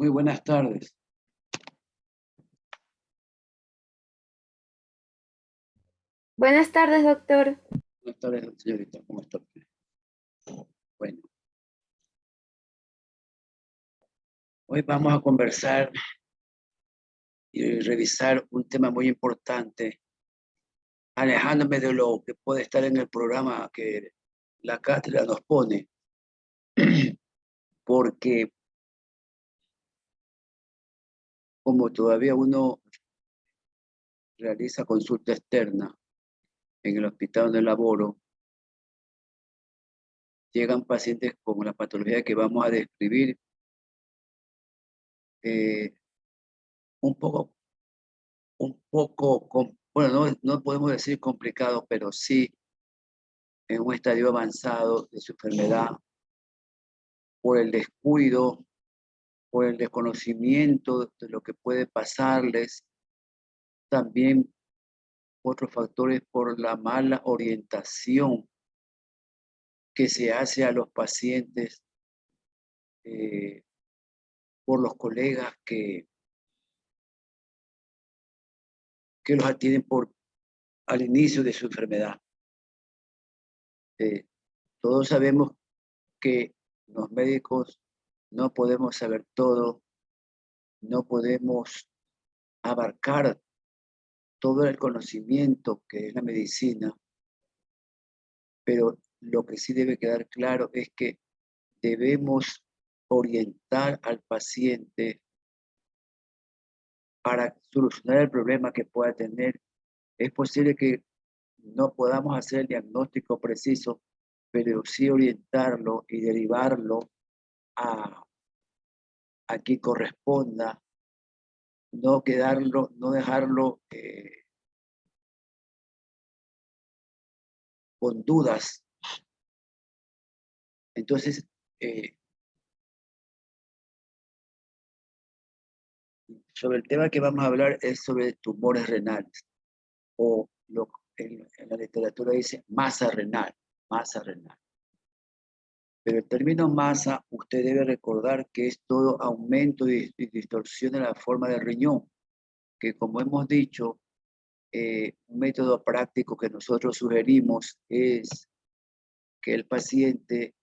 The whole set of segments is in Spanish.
Muy buenas tardes. Buenas tardes, doctor. Buenas tardes, señorita. ¿Cómo está? Bueno, hoy vamos a conversar y revisar un tema muy importante, alejándome de lo que puede estar en el programa que la cátedra nos pone, porque como todavía uno realiza consulta externa en el hospital donde laboro, llegan pacientes con la patología que vamos a describir eh, un poco, bueno, no podemos decir complicado, pero sí en un estadio avanzado de su enfermedad por el descuido, por el desconocimiento de lo que puede pasarles, también otros factores por la mala orientación que se hace a los pacientes eh, por los colegas que los atienden al inicio de su enfermedad. Todos sabemos que los médicos no podemos saber todo, no podemos abarcar todo el conocimiento que es la medicina, pero lo que sí debe quedar claro es que debemos orientar al paciente para solucionar el problema que pueda tener. Es posible que no podamos hacer el diagnóstico preciso, pero sí orientarlo y derivarlo a quien corresponda, no dejarlo con dudas. Entonces, sobre el tema que vamos a hablar es sobre tumores renales, o en la literatura dice masa renal. Pero el término masa, usted debe recordar que es todo aumento y distorsión de la forma del riñón, que como hemos dicho, un método práctico que nosotros sugerimos es que el paciente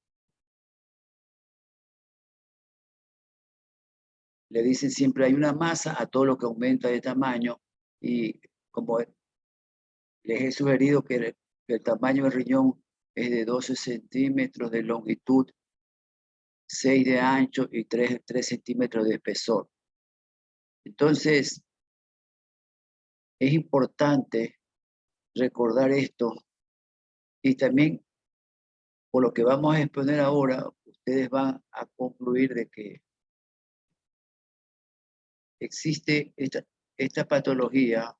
le dicen siempre hay una masa a todo lo que aumenta de tamaño, y como les he sugerido que el tamaño del riñón es de 12 centímetros de longitud, 6 de ancho y 3 centímetros de espesor. Entonces, es importante recordar esto, y también por lo que vamos a exponer ahora, ustedes van a concluir de que existe esta patología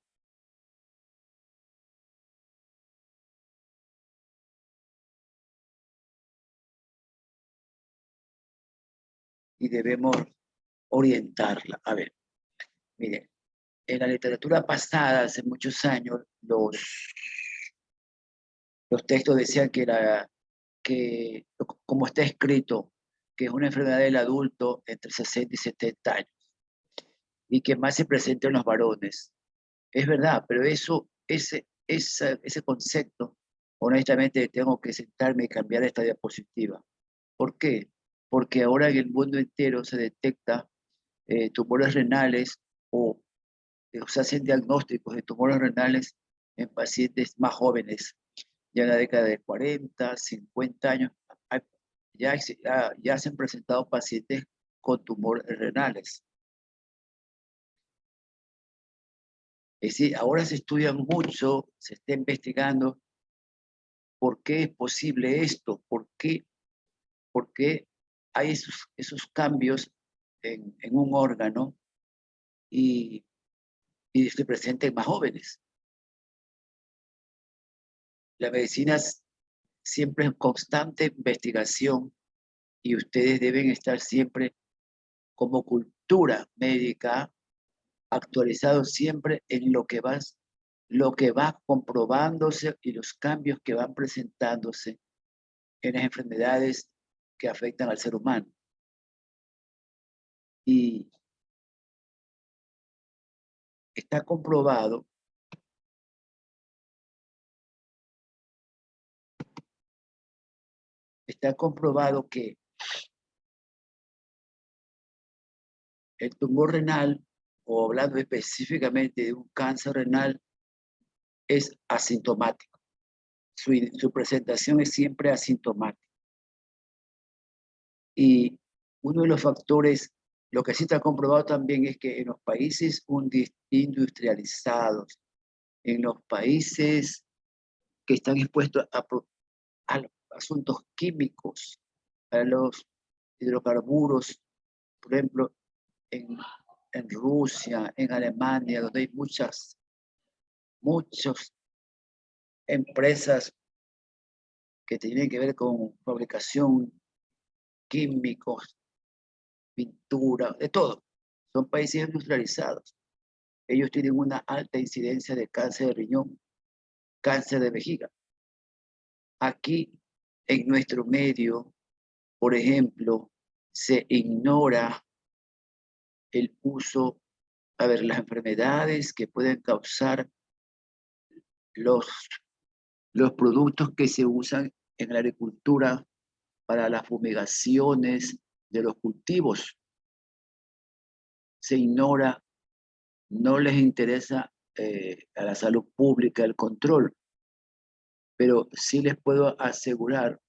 y debemos orientarla. A ver, miren, en la literatura pasada, hace muchos años, los textos decían como está escrito, que es una enfermedad del adulto entre 60 y 70 años y que más se presenta en los varones. Es verdad, pero ese concepto, honestamente, tengo que sentarme y cambiar esta diapositiva. ¿Por qué? Porque ahora en el mundo entero se detecta tumores renales o se hacen diagnósticos de tumores renales en pacientes más jóvenes, ya en la década de 40, 50 años. Ya se han presentado pacientes con tumores renales. Es decir, ahora se estudia mucho, se está investigando por qué es posible esto, por qué hay esos cambios en un órgano y se presentan más jóvenes. La medicina siempre en constante investigación, y ustedes deben estar siempre como cultura médica actualizados siempre en lo que va comprobándose y los cambios que van presentándose en las enfermedades que afectan al ser humano. Y está comprobado que el tumor renal, o hablando específicamente de un cáncer renal, es asintomático. Su presentación es siempre asintomática. Y uno de los factores, lo que sí está comprobado también es que en los países industrializados, en los países que están expuestos a los asuntos químicos, a los hidrocarburos, por ejemplo, en Rusia, en Alemania, donde hay muchas empresas que tienen que ver con fabricación, químicos, pintura, de todo. Son países industrializados. Ellos tienen una alta incidencia de cáncer de riñón, cáncer de vejiga. Aquí, en nuestro medio, por ejemplo, se ignora el uso, las enfermedades que pueden causar los productos que se usan en la agricultura para las fumigaciones de los cultivos. Se ignora, no les interesa a la salud pública el control, pero sí les puedo asegurar,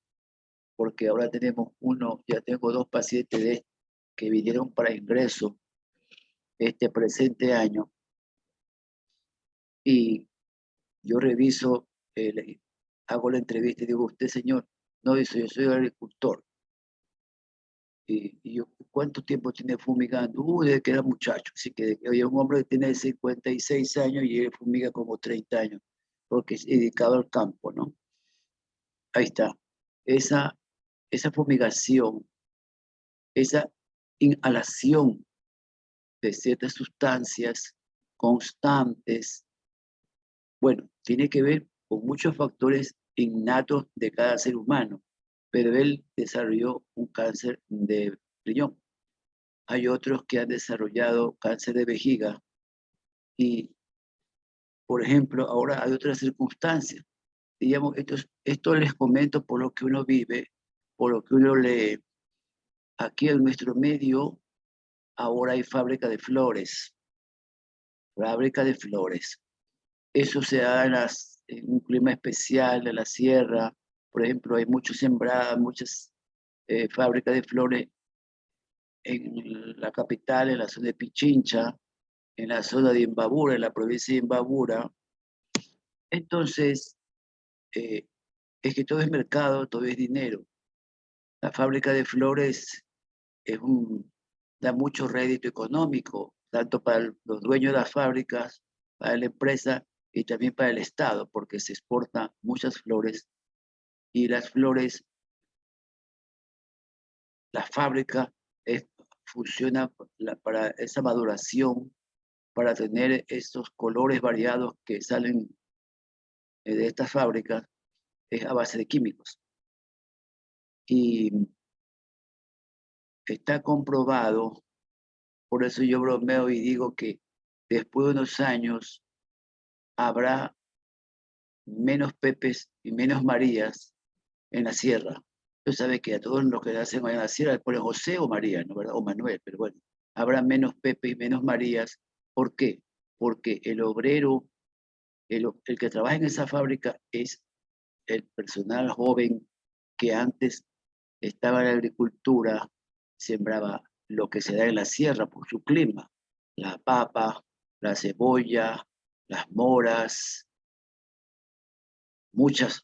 porque ahora ya tengo 2 pacientes que vinieron para ingreso este presente año, y yo reviso, hago la entrevista y digo, usted señor, no, dice, yo soy agricultor. Y yo, ¿cuánto tiempo tiene fumigando? Desde que era muchacho. Así que hoy un hombre que tiene 56 años y él fumiga como 30 años, porque es dedicado al campo, ¿no? Ahí está. Esa fumigación, esa inhalación de ciertas sustancias constantes, bueno, tiene que ver con muchos factores innatos de cada ser humano, pero él desarrolló un cáncer de riñón. Hay otros que han desarrollado cáncer de vejiga y, por ejemplo, ahora hay otras circunstancias. Digamos, esto les comento por lo que uno vive, por lo que uno lee. Aquí en nuestro medio ahora hay fábrica de flores. Fábrica de flores. Eso se da en un clima especial de la sierra. Por ejemplo, hay muchas fábricas de flores en la capital, en la zona de Pichincha, en la zona de Imbabura, en la provincia de Imbabura. Entonces, es que todo es mercado, todo es dinero. La fábrica de flores da mucho rédito económico, tanto para los dueños de las fábricas, para la empresa y también para el Estado, porque se exportan muchas flores y las flores, la fábrica funciona para esa maduración, para tener estos colores variados que salen de estas fábricas, es a base de químicos. Y está comprobado, por eso yo bromeo y digo que después de unos años habrá menos Pepes y menos Marías en la sierra. Tú sabes que a todos los que nacen en la sierra les ponen José o María, ¿no? ¿Verdad? O Manuel, pero bueno, habrá menos Pepe y menos Marías. ¿Por qué? Porque el obrero, el que trabaja en esa fábrica es el personal joven que antes estaba en la agricultura, sembraba lo que se da en la sierra por su clima, la papa, la cebolla, las moras, muchas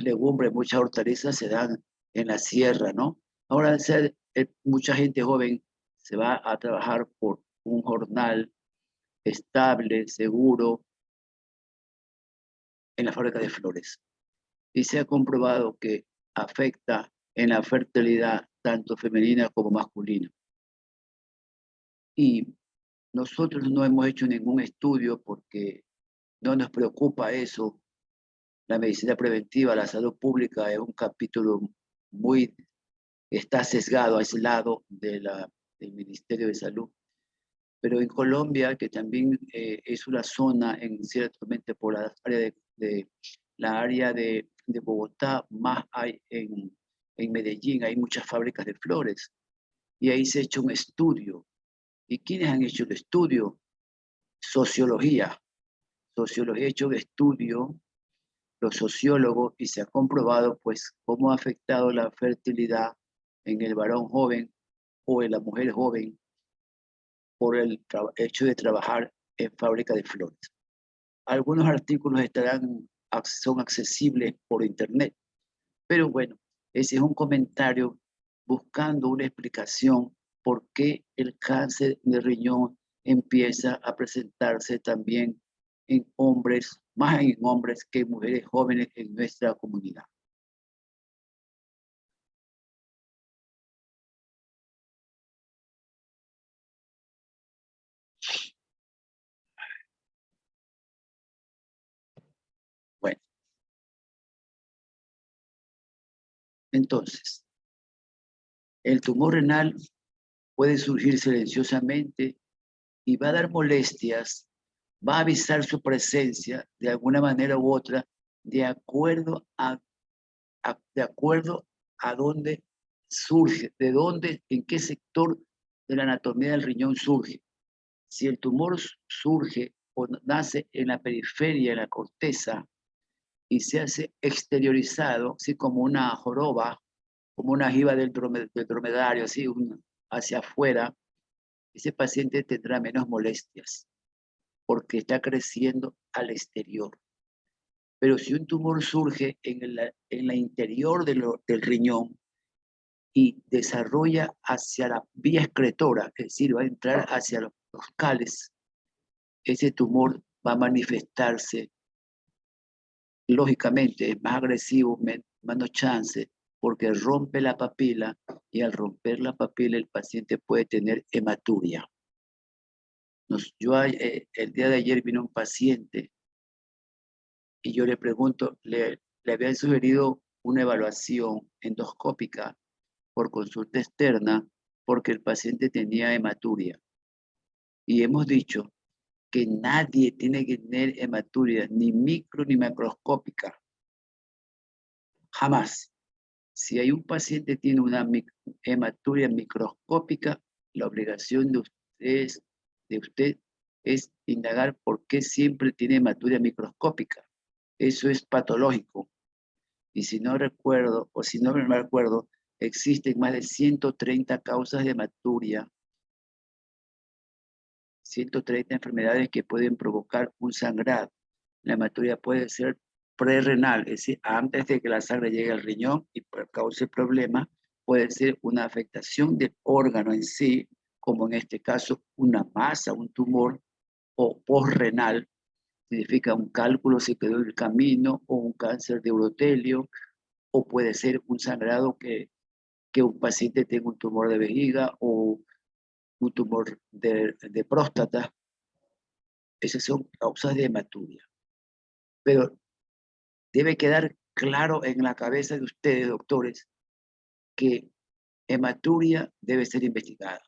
legumbres, muchas hortalizas se dan en la sierra, ¿no? Ahora mucha gente joven se va a trabajar por un jornal estable, seguro, en la fábrica de flores. Y se ha comprobado que afecta en la fertilidad tanto femenina como masculina. Y nosotros no hemos hecho ningún estudio porque no nos preocupa eso. La medicina preventiva, la salud pública es un capítulo está sesgado, aislado de la del Ministerio de Salud. Pero en Colombia, que también es una zona, ciertamente por la área la área de Bogotá, más hay en Medellín, hay muchas fábricas de flores. Y ahí se ha hecho un estudio. ¿Y quiénes han hecho el estudio? Sociología. Sociología ha hecho un estudio, los sociólogos, y se ha comprobado pues cómo ha afectado la fertilidad en el varón joven o en la mujer joven por el hecho de trabajar en fábrica de flores. Algunos artículos son accesibles por internet, pero bueno, ese es un comentario buscando una explicación por qué el cáncer de riñón empieza a presentarse también en hombres, más en hombres que en mujeres jóvenes en nuestra comunidad. Bueno, entonces, el tumor renal puede surgir silenciosamente y va a dar molestias, va a avisar su presencia de alguna manera u otra, de acuerdo a dónde surge, de dónde, en qué sector de la anatomía del riñón surge. Si el tumor surge o nace en la periferia, en la corteza, y se hace exteriorizado, así como una joroba, como una jiba del dromedario, así hacia afuera, ese paciente tendrá menos molestias porque está creciendo al exterior. Pero si un tumor surge en la interior del riñón y desarrolla hacia la vía excretora, es decir, va a entrar hacia los cales, ese tumor va a manifestarse, lógicamente, es más agresivo, menos chance, porque rompe la papila y al romper la papila el paciente puede tener hematuria. El día de ayer vino un paciente y yo le pregunto, le habían sugerido una evaluación endoscópica por consulta externa porque el paciente tenía hematuria. Y hemos dicho que nadie tiene que tener hematuria, ni micro ni macroscópica. Jamás. Si hay un paciente que tiene una hematuria microscópica, la obligación de usted es indagar por qué siempre tiene hematuria microscópica. Eso es patológico. Y si no recuerdo, o si no me recuerdo, existen más de 130 causas de hematuria, 130 enfermedades que pueden provocar un sangrado. La hematuria puede ser prerrenal, es decir, antes de que la sangre llegue al riñón y cause problema, puede ser una afectación del órgano en sí, como en este caso una masa, un tumor, o postrenal, significa un cálculo se quedó en el camino, o un cáncer de urotelio, o puede ser un sangrado que un paciente tenga un tumor de vejiga o un tumor de próstata. Esas son causas de hematuria. Pero debe quedar claro en la cabeza de ustedes, doctores, que hematuria debe ser investigada.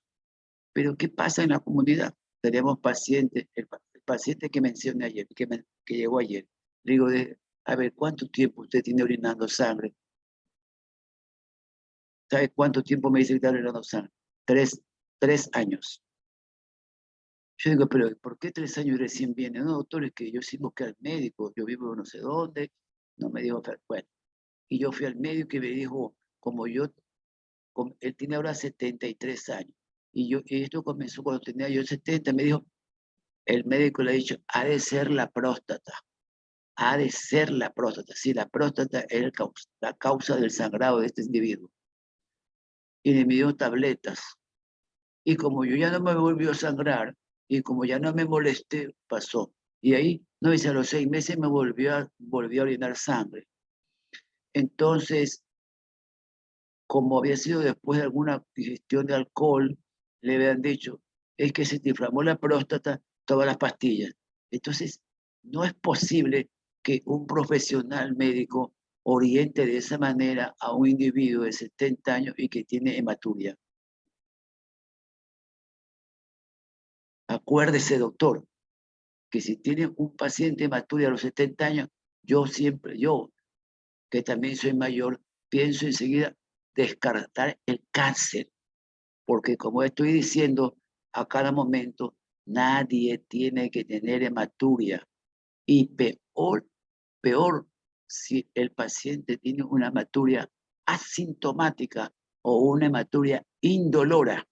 Pero ¿qué pasa en la comunidad? Tenemos pacientes, el paciente que mencioné ayer, que llegó ayer, le digo, a ver, ¿cuánto tiempo usted tiene orinando sangre? ¿Sabe cuánto tiempo me dice que está orinando sangre? 3 años. Yo digo, pero ¿por qué 3 años recién viene? No, doctor, es que yo sí busqué al médico, yo vivo no sé dónde, no me dijo, bueno, y yo fui al médico y me dijo, él tiene ahora 73 años, y esto comenzó cuando tenía yo 70, me dijo, el médico le ha dicho, ha de ser la próstata, ha de ser la próstata, sí, la próstata es la causa del sangrado de este individuo. Y me dio tabletas, y como yo ya no me volvió a sangrar, y como ya no me molesté, pasó. Y ahí, no dice, a los 6 meses me volvió a orinar sangre. Entonces, como había sido después de alguna digestión de alcohol, le habían dicho, es que se te inflamó la próstata, todas las pastillas. Entonces, no es posible que un profesional médico oriente de esa manera a un individuo de 70 años y que tiene hematuria. Acuérdese, doctor, que si tiene un paciente hematuria a los 70 años, yo, que también soy mayor, pienso enseguida descartar el cáncer, porque como estoy diciendo a cada momento, nadie tiene que tener hematuria, y peor si el paciente tiene una hematuria asintomática o una hematuria indolora,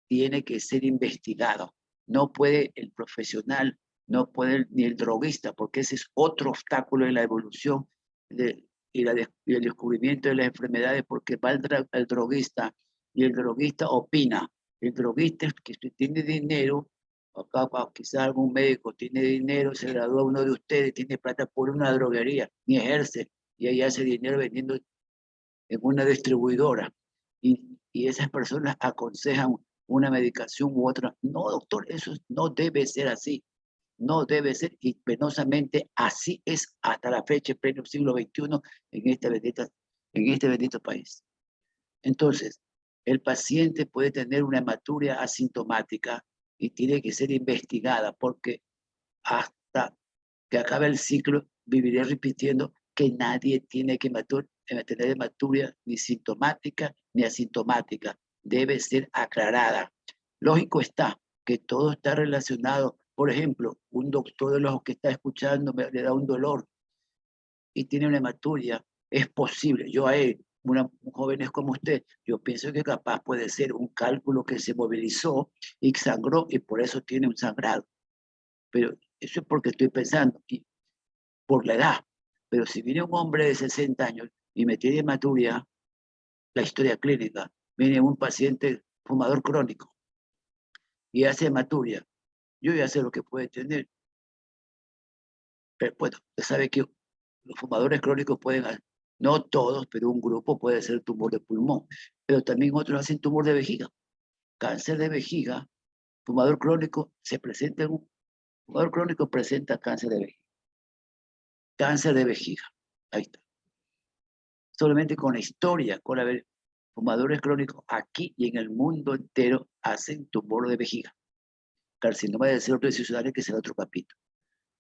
tiene que ser investigado. No puede el profesional, no puede ni el droguista, porque ese es otro obstáculo en la evolución y el descubrimiento de las enfermedades, porque va el droguista y el droguista opina. El droguista es que tiene dinero, acá quizás algún médico tiene dinero, se gradúa uno de ustedes, tiene plata por una droguería, ni ejerce, y ahí hace dinero vendiendo en una distribuidora. Y esas personas aconsejan una medicación u otra. No, doctor, eso no debe ser así. No debe ser, y penosamente así es hasta la fecha, en pleno siglo XXI, en este bendito país. Entonces, el paciente puede tener una hematuria asintomática y tiene que ser investigada, porque hasta que acabe el ciclo viviré repitiendo que nadie tiene que tener hematuria ni sintomática ni asintomática. Debe ser aclarada. Lógico está que todo está relacionado. Por ejemplo, un doctor de los que está escuchando le da un dolor y tiene una hematuria. Es posible. Yo a él, un joven es como usted, yo pienso que capaz puede ser un cálculo que se movilizó y sangró y por eso tiene un sangrado. Pero eso es porque estoy pensando, y por la edad. Pero si viene un hombre de 60 años y me tiene hematuria, la historia clínica, viene un paciente fumador crónico y hace hematuria, yo ya sé lo que puede tener. Pero bueno, usted sabe que los fumadores crónicos pueden, no todos, pero un grupo puede ser tumor de pulmón, pero también otros hacen tumor de vejiga, cáncer de vejiga. Fumador crónico fumador crónico presenta cáncer de vejiga. Cáncer de vejiga, ahí está. Solamente con la historia, con haber fumadores crónicos aquí y en el mundo entero hacen tumor de vejiga. Carcinoma del seno plexusoidal, que será otro capítulo.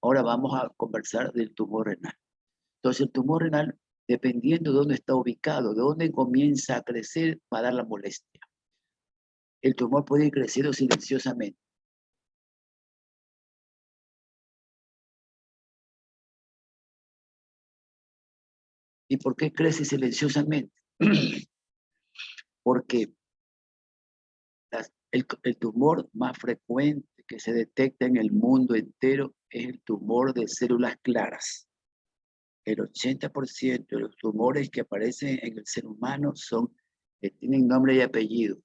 Ahora vamos a conversar del tumor renal. Entonces, el tumor renal, dependiendo de dónde está ubicado, de dónde comienza a crecer, va a dar la molestia. El tumor puede ir creciendo silenciosamente. ¿Y por qué crece silenciosamente? Porque el tumor más frecuente que se detecta en el mundo entero es el tumor de células claras. El 80% de los tumores que aparecen en el ser humano tienen nombre y apellido.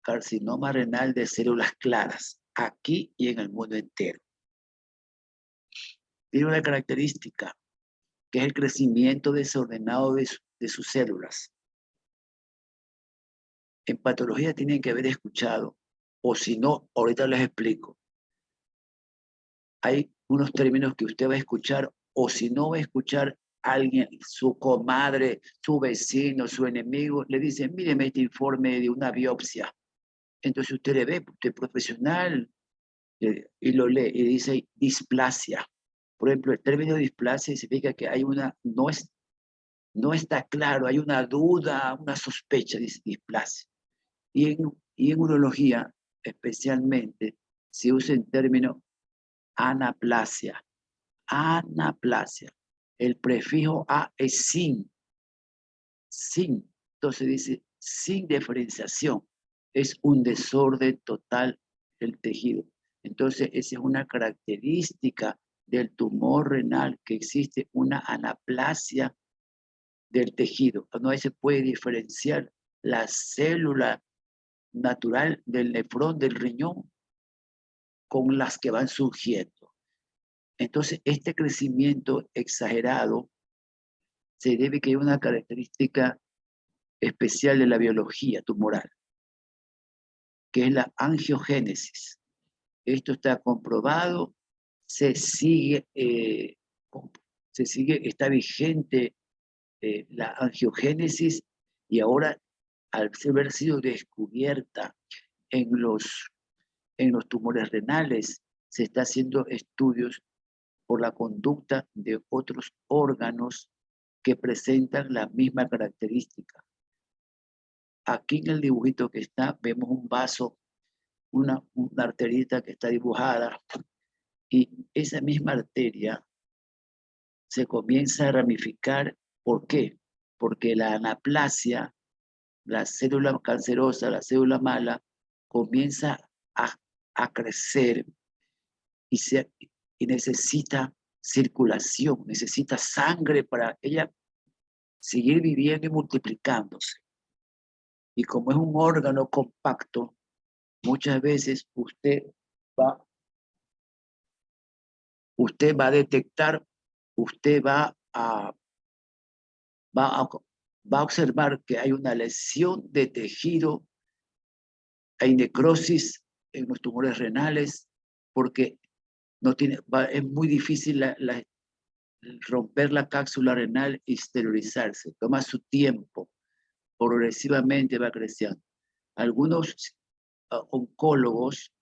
Carcinoma renal de células claras, aquí y en el mundo entero. Tiene una característica, que es el crecimiento desordenado de sus células. En patología tienen que haber escuchado, o si no, ahorita les explico. Hay unos términos que usted va a escuchar, o si no va a escuchar alguien, su comadre, su vecino, su enemigo, le dice, míreme este informe de una biopsia. Entonces usted le ve, usted profesional, y lo lee, y dice displasia. Por ejemplo, el término displasia significa que hay no está claro, hay una duda, una sospecha, dice displasia. Y en urología, especialmente, se usa el término anaplasia. Anaplasia. El prefijo A es sin. Entonces dice, sin diferenciación. Es un desorden total del tejido. Entonces, esa es una característica del tumor renal, que existe una anaplasia del tejido. No se puede diferenciar la célula natural del nefrón, del riñón, con las que van surgiendo. Entonces, este crecimiento exagerado se debe a que hay una característica especial de la biología tumoral, que es la angiogénesis. Esto está comprobado, está vigente la angiogénesis, y ahora, al haber sido descubierta en los tumores renales se está haciendo estudios por la conducta de otros órganos que presentan la misma característica. Aquí en el dibujito que está, vemos un vaso, una arterita que está dibujada, y esa misma arteria se comienza a ramificar. ¿Por qué? Porque la anaplasia, la célula cancerosa, la célula mala, comienza a crecer y necesita circulación, necesita sangre para ella seguir viviendo y multiplicándose. Y como es un órgano compacto, muchas veces usted va a detectar, usted va a observar que hay una lesión de tejido, hay necrosis en los tumores renales, porque es muy difícil romper la cápsula renal y exteriorizarse. Toma su tiempo, progresivamente va creciendo. Algunos oncólogos,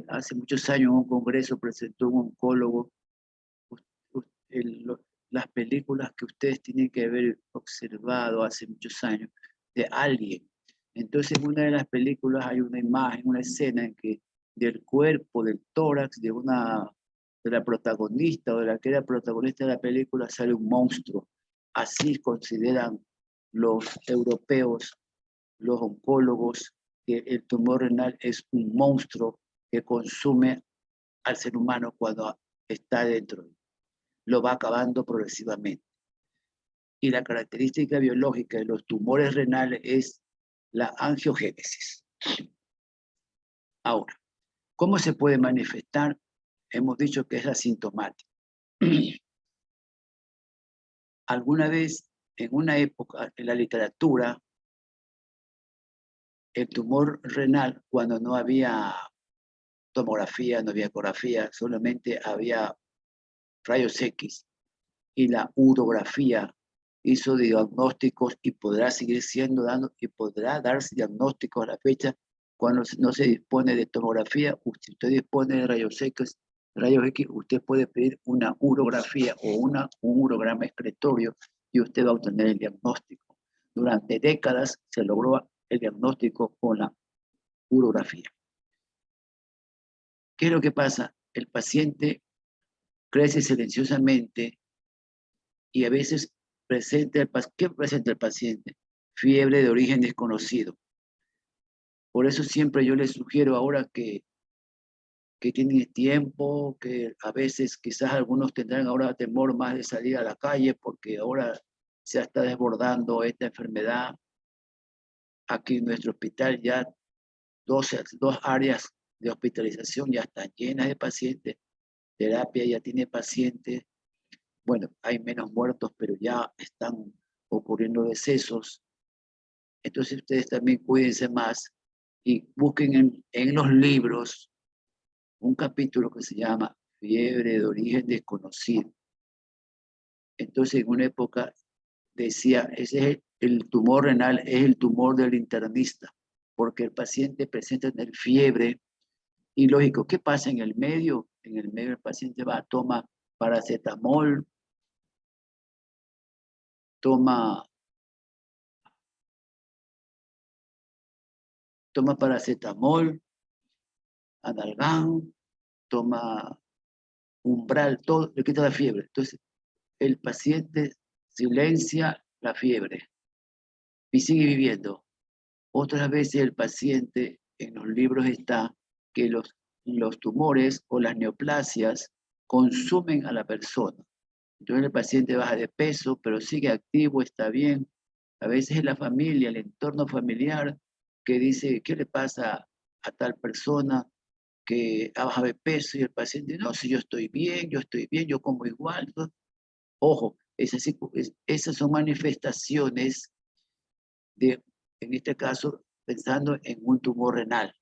hace muchos años en un congreso presentó un oncólogo las películas que ustedes tienen que haber observado hace muchos años de Alien. Entonces, en una de las películas hay una imagen, una escena en que del cuerpo, del tórax de la protagonista o de la que era protagonista de la película sale un monstruo. Así consideran los europeos, los oncólogos, que el tumor renal es un monstruo que consume al ser humano cuando está dentro. Lo va acabando progresivamente. Y la característica biológica de los tumores renales es la angiogénesis. Ahora, ¿cómo se puede manifestar? Hemos dicho que es asintomático. Alguna vez, en una época, en la literatura, el tumor renal, cuando no había tomografía, no había ecografía, solamente había rayos X, y la urografía hizo diagnósticos y podrá seguir siendo dando y podrá darse diagnósticos a la fecha cuando no se dispone de tomografía. Si usted dispone de rayos X, usted puede pedir una urografía o un urograma excretorio y usted va a obtener el diagnóstico. Durante décadas se logró el diagnóstico con la urografía. ¿Qué es lo que pasa? El paciente crece silenciosamente y a veces ¿qué presenta el paciente? Fiebre de origen desconocido. Por eso siempre yo les sugiero ahora que tienen tiempo, que a veces quizás algunos tendrán ahora temor más de salir a la calle porque ahora se está desbordando esta enfermedad. Aquí en nuestro hospital ya dos áreas de hospitalización ya están llenas de pacientes, terapia ya tiene pacientes. Bueno, hay menos muertos, pero ya están ocurriendo decesos. Entonces ustedes también cuídense más y busquen en los libros un capítulo que se llama Fiebre de origen desconocido. Entonces en una época decía, ese es el tumor renal, es el tumor del internista, porque el paciente presenta tener fiebre y lógico, ¿qué pasa en el medio? En el medio el paciente toma paracetamol, toma paracetamol, analgán, toma umbral, todo le quita la fiebre. Entonces, el paciente silencia la fiebre y sigue viviendo. Otras veces el paciente, en los libros está que los tumores o las neoplasias consumen a la persona. Entonces el paciente baja de peso, pero sigue activo, está bien. A veces es la familia, el entorno familiar, que dice, ¿qué le pasa a tal persona que ha bajado de peso? Y el paciente, no, si yo estoy bien, yo como igual, ¿no? Ojo, esas son manifestaciones de, en este caso, pensando en un tumor renal.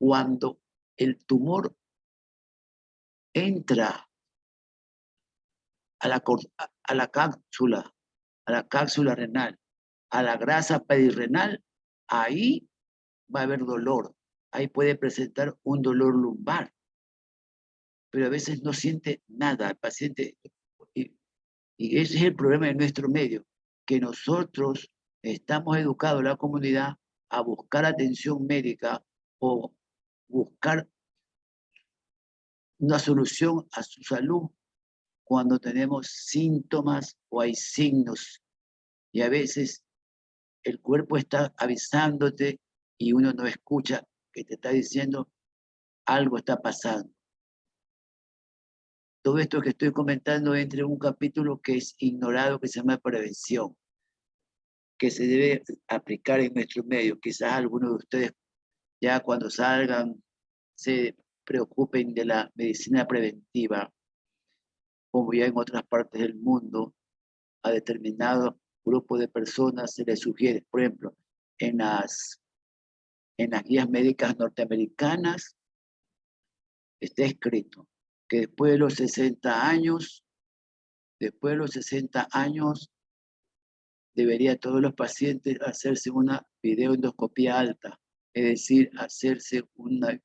Cuando el tumor entra a la cápsula renal, a la grasa perirrenal, ahí va a haber dolor. Ahí puede presentar un dolor lumbar, pero a veces no siente nada el paciente. Y ese es el problema de nuestro medio, que nosotros estamos educados, la comunidad, a buscar atención médica o buscar una solución a su salud cuando tenemos síntomas o hay signos. Y a veces el cuerpo está avisándote y uno no escucha que te está diciendo algo está pasando. Todo esto que estoy comentando entra en un capítulo que es ignorado, que se llama prevención, que se debe aplicar en nuestro medio. Quizás algunos de ustedes ya cuando salgan se preocupen de la medicina preventiva, como ya en otras partes del mundo, a determinados grupos de personas se les sugiere, por ejemplo, en las guías médicas norteamericanas está escrito que después de los 60 años, debería todos los pacientes hacerse una videoendoscopía alta, es decir, hacerse un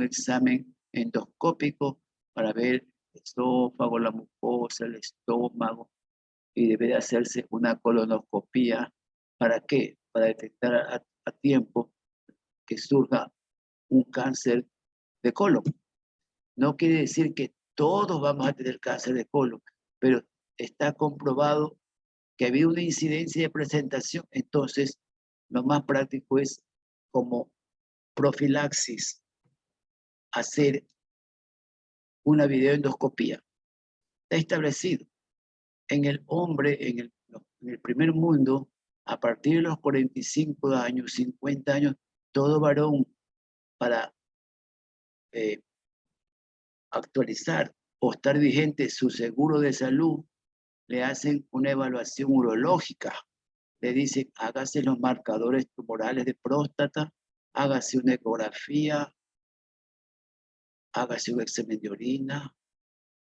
examen endoscópico para ver el esófago, la mucosa, el estómago, y debe hacerse una colonoscopía. ¿Para qué? Para detectar a tiempo que surja un cáncer de colon. No quiere decir que todos vamos a tener cáncer de colon, pero está comprobado que ha habido una incidencia de presentación. Entonces, lo más práctico es como profilaxis hacer una videoendoscopía. Está establecido. En el hombre, en el primer mundo, a partir de los 45 años, 50 años, todo varón para actualizar o estar vigente su seguro de salud, le hacen una evaluación urológica. Le dicen, hágase los marcadores tumorales de próstata, hágase una ecografía, hágase un examen de orina,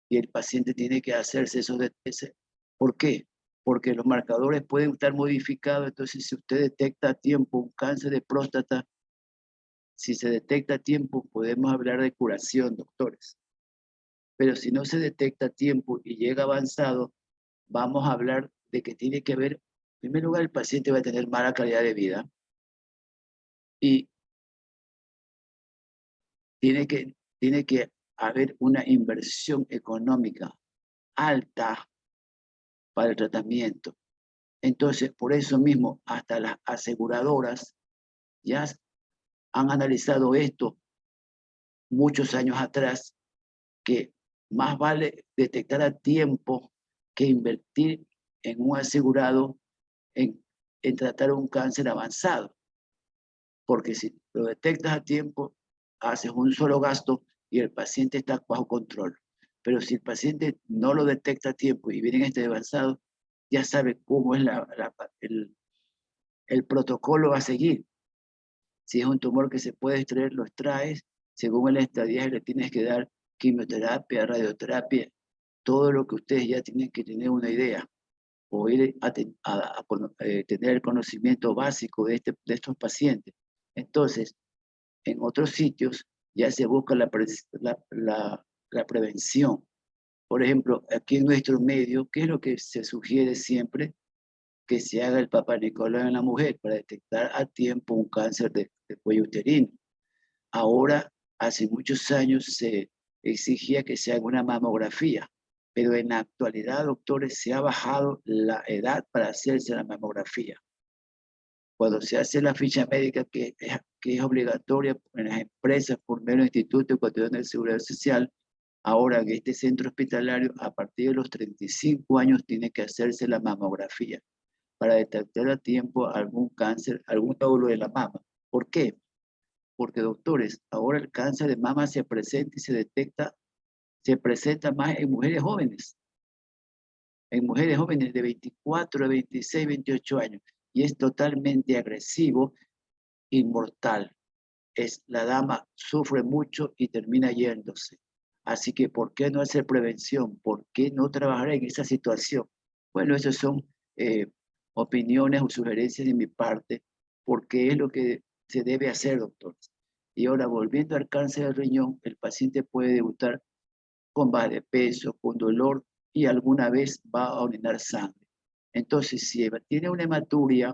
y el paciente tiene que hacerse eso de ese. ¿Por qué? Porque los marcadores pueden estar modificados. Entonces, si usted detecta a tiempo un cáncer de próstata, si se detecta a tiempo, podemos hablar de curación, doctores. Pero si no se detecta a tiempo y llega avanzado, vamos a hablar de que tiene que haber, en primer lugar, el paciente va a tener mala calidad de vida y tiene que haber una inversión económica alta para el tratamiento. Entonces, por eso mismo, hasta las aseguradoras ya han analizado esto muchos años atrás, que más vale detectar a tiempo que invertir en un asegurado en tratar un cáncer avanzado. Porque si lo detectas a tiempo, haces un solo gasto y el paciente está bajo control. Pero si el paciente no lo detecta a tiempo y viene en este avanzado, ya sabe cómo es el protocolo a seguir. Si es un tumor que se puede extraer, lo extraes. Según el estadio, le tienes que dar quimioterapia, radioterapia, todo lo que ustedes ya tienen que tener una idea o ir a tener el conocimiento básico de estos pacientes. Entonces, en otros sitios ya se busca la prevención. Por ejemplo, aquí en nuestro medio, ¿qué es lo que se sugiere siempre? Que se haga el Papa Nicolau en la mujer para detectar a tiempo un cáncer de cuello uterino. Ahora, hace muchos años se exigía que se haga una mamografía, pero en la actualidad, doctores, se ha bajado la edad para hacerse la mamografía. Cuando se hace la ficha médica, que es obligatoria en las empresas por medio del Instituto Ecuatoriano de Seguridad Social, ahora en este centro hospitalario, a partir de los 35 años, tiene que hacerse la mamografía para detectar a tiempo algún cáncer, algún nódulo de la mama. ¿Por qué? Porque, doctores, ahora el cáncer de mama se presenta y se presenta más en mujeres jóvenes de 24 a 26, 28 años, y es totalmente agresivo y mortal. La dama sufre mucho y termina yéndose. Así que, ¿por qué no hacer prevención? ¿Por qué no trabajar en esa situación? Bueno, esas son opiniones o sugerencias de mi parte, porque es lo que se debe hacer, doctores. Y ahora, volviendo al cáncer de riñón, el paciente puede debutar con baja de peso, con dolor y alguna vez va a orinar sangre. Entonces, si tiene una hematuria,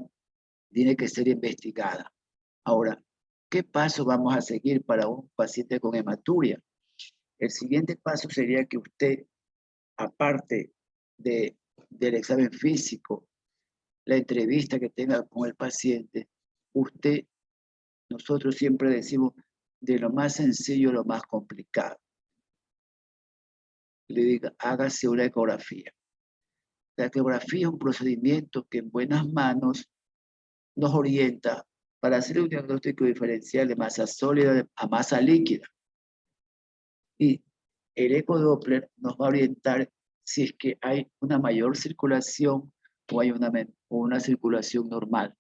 tiene que ser investigada. Ahora, ¿qué paso vamos a seguir para un paciente con hematuria? El siguiente paso sería que usted, aparte del examen físico, la entrevista que tenga con el paciente, nosotros siempre decimos de lo más sencillo a lo más complicado. Le diga, hágase una ecografía. La ecografía es un procedimiento que en buenas manos nos orienta para hacer un diagnóstico diferencial de masa sólida a masa líquida. Y el ecodoppler nos va a orientar si es que hay una mayor circulación o hay una circulación normal.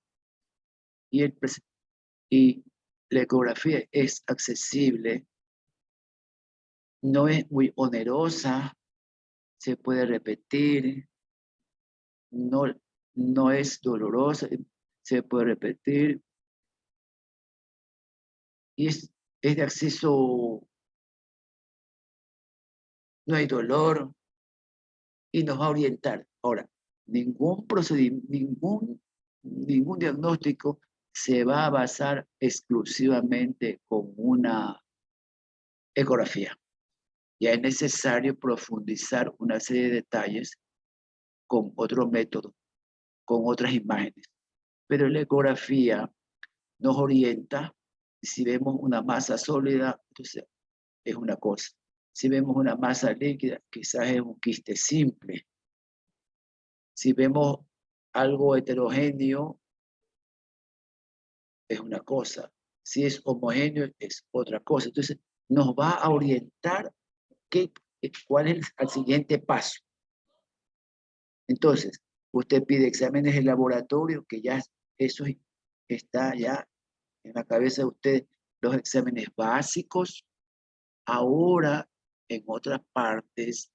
Y la ecografía es accesible, no es muy onerosa, se puede repetir, no es dolorosa, se puede repetir y es de acceso, no hay dolor y nos va a orientar. Ahora, ningún procedimiento, ningún diagnóstico se va a basar exclusivamente con una ecografía. Ya es necesario profundizar una serie de detalles con otro método, con otras imágenes. Pero la ecografía nos orienta. Si vemos una masa sólida, entonces es una cosa. Si vemos una masa líquida, quizás es un quiste simple. Si vemos algo heterogéneo, es una cosa. Si es homogéneo, es otra cosa. Entonces, nos va a orientar cuál es el siguiente paso. Entonces, usted pide exámenes de laboratorio, que ya eso está ya en la cabeza de usted, los exámenes básicos. Ahora, en otras partes,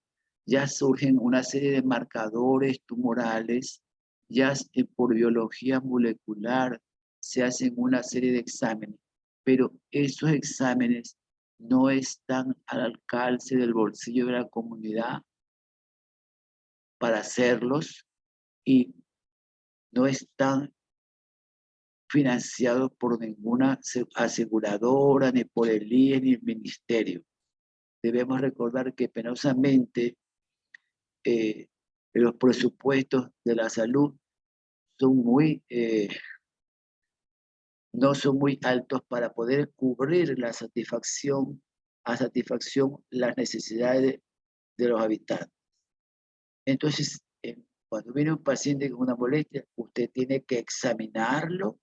ya surgen una serie de marcadores tumorales, ya por biología molecular se hacen una serie de exámenes, pero esos exámenes no están al alcance del bolsillo de la comunidad para hacerlos y no están financiados por ninguna aseguradora, ni por el IE, ni el ministerio. Debemos recordar que penosamente los presupuestos de la salud son no son muy altos para poder cubrir a satisfacción las necesidades de los habitantes. Entonces, cuando viene un paciente con una molestia, usted tiene que examinarlo,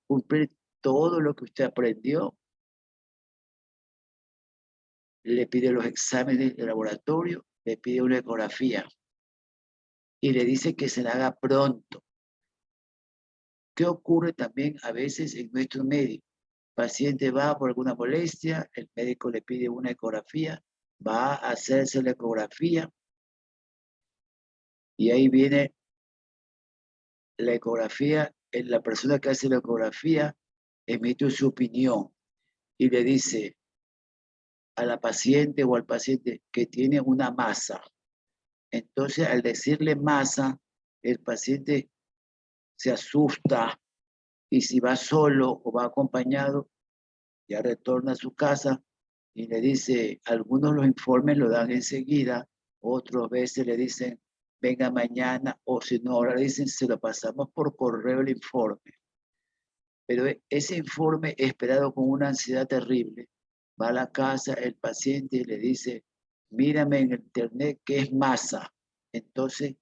cumplir todo lo que usted aprendió, le pide los exámenes de laboratorio, le pide una ecografía y le dice que se la haga pronto. ¿Qué ocurre también a veces en nuestro medio? El paciente va por alguna molestia, el médico le pide una ecografía, va a hacerse la ecografía y ahí viene la ecografía, la persona que hace la ecografía emite su opinión y le dice a la paciente o al paciente que tiene una masa. Entonces, al decirle masa, el paciente se asusta y si va solo o va acompañado, ya retorna a su casa y le dice, algunos los informes lo dan enseguida, otras veces le dicen, venga mañana, o si no, ahora le dicen, se lo pasamos por correo el informe. Pero ese informe esperado con una ansiedad terrible. Va a la casa el paciente y le dice, mírame en internet qué es masa. Entonces,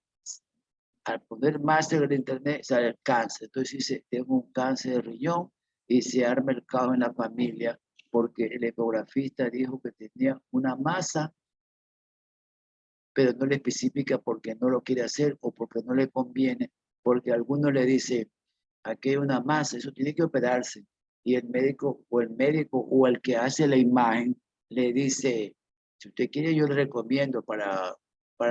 al poner masa en el internet sale el cáncer. Entonces dice, tengo un cáncer de riñón y se arma el caos en la familia porque el ecografista dijo que tenía una masa, pero no le especifica porque no lo quiere hacer o porque no le conviene, porque alguno le dice, aquí hay una masa, eso tiene que operarse. Y el médico o el que hace la imagen le dice, si usted quiere yo le recomiendo para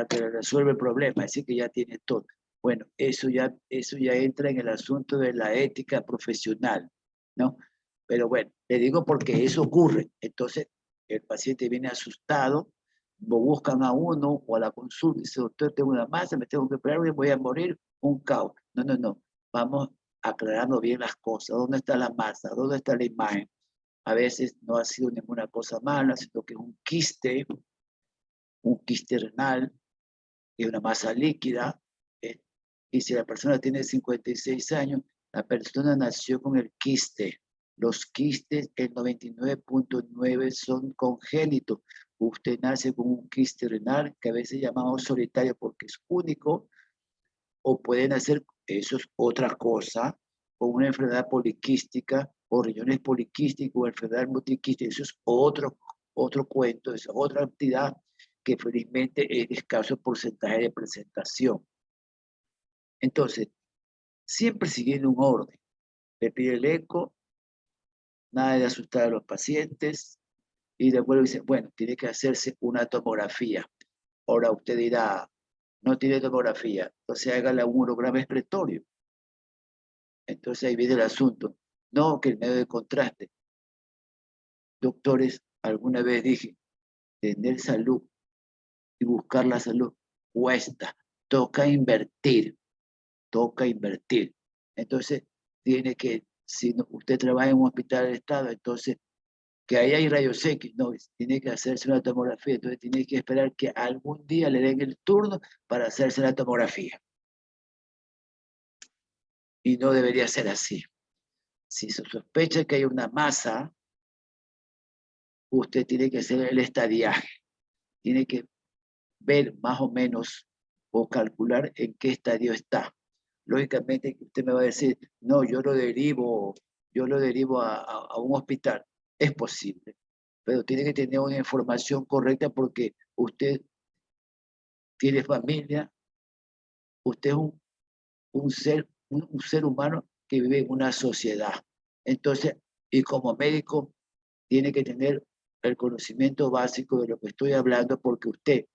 que le resuelva el problema, así que ya tiene todo. Bueno, eso ya entra en el asunto de la ética profesional, ¿no? Pero bueno, le digo porque eso ocurre. Entonces, el paciente viene asustado, lo buscan a uno o a la consulta y dice, doctor, tengo una masa, me tengo que operar, voy a morir, un caos. No, no, no. Vamos aclarando bien las cosas. ¿Dónde está la masa? ¿Dónde está la imagen? A veces no ha sido ninguna cosa mala, sino que es un quiste renal, es una masa líquida. ¿eh? Y si la persona tiene 56 años, la persona nació con el quiste. Los quistes, el 99.9 son congénitos. Usted nace con un quiste renal, que a veces llamamos solitario porque es único, o pueden hacer, eso es otra cosa, con una enfermedad poliquística, o riñones poliquísticos, o enfermedad multiquística, eso es otro cuento, es otra entidad que felizmente es de escaso porcentaje de presentación. Entonces, siempre siguiendo un orden. Le pide el eco, nada de asustar a los pacientes, y después dice, bueno, tiene que hacerse una tomografía. Ahora usted dirá, no tiene tomografía, entonces hágale un urograma excretorio. Entonces ahí viene el asunto. No, que el medio de contraste. Doctores, alguna vez dije, tener salud y buscar la salud cuesta, toca invertir, toca invertir. Entonces, tiene que, si usted trabaja en un hospital del Estado, entonces, que ahí hay rayos X, no, tiene que hacerse una tomografía, entonces tiene que esperar que algún día le den el turno para hacerse la tomografía. Y no debería ser así. Si se sospecha que hay una masa, usted tiene que hacer el estadiaje, tiene que ver más o menos o calcular en qué estadio está. Lógicamente usted me va a decir, no, yo lo derivo a un hospital. Es posible, pero tiene que tener una información correcta porque usted tiene familia, usted es un ser humano que vive en una sociedad. Entonces, y como médico, tiene que tener el conocimiento básico de lo que estoy hablando porque usted,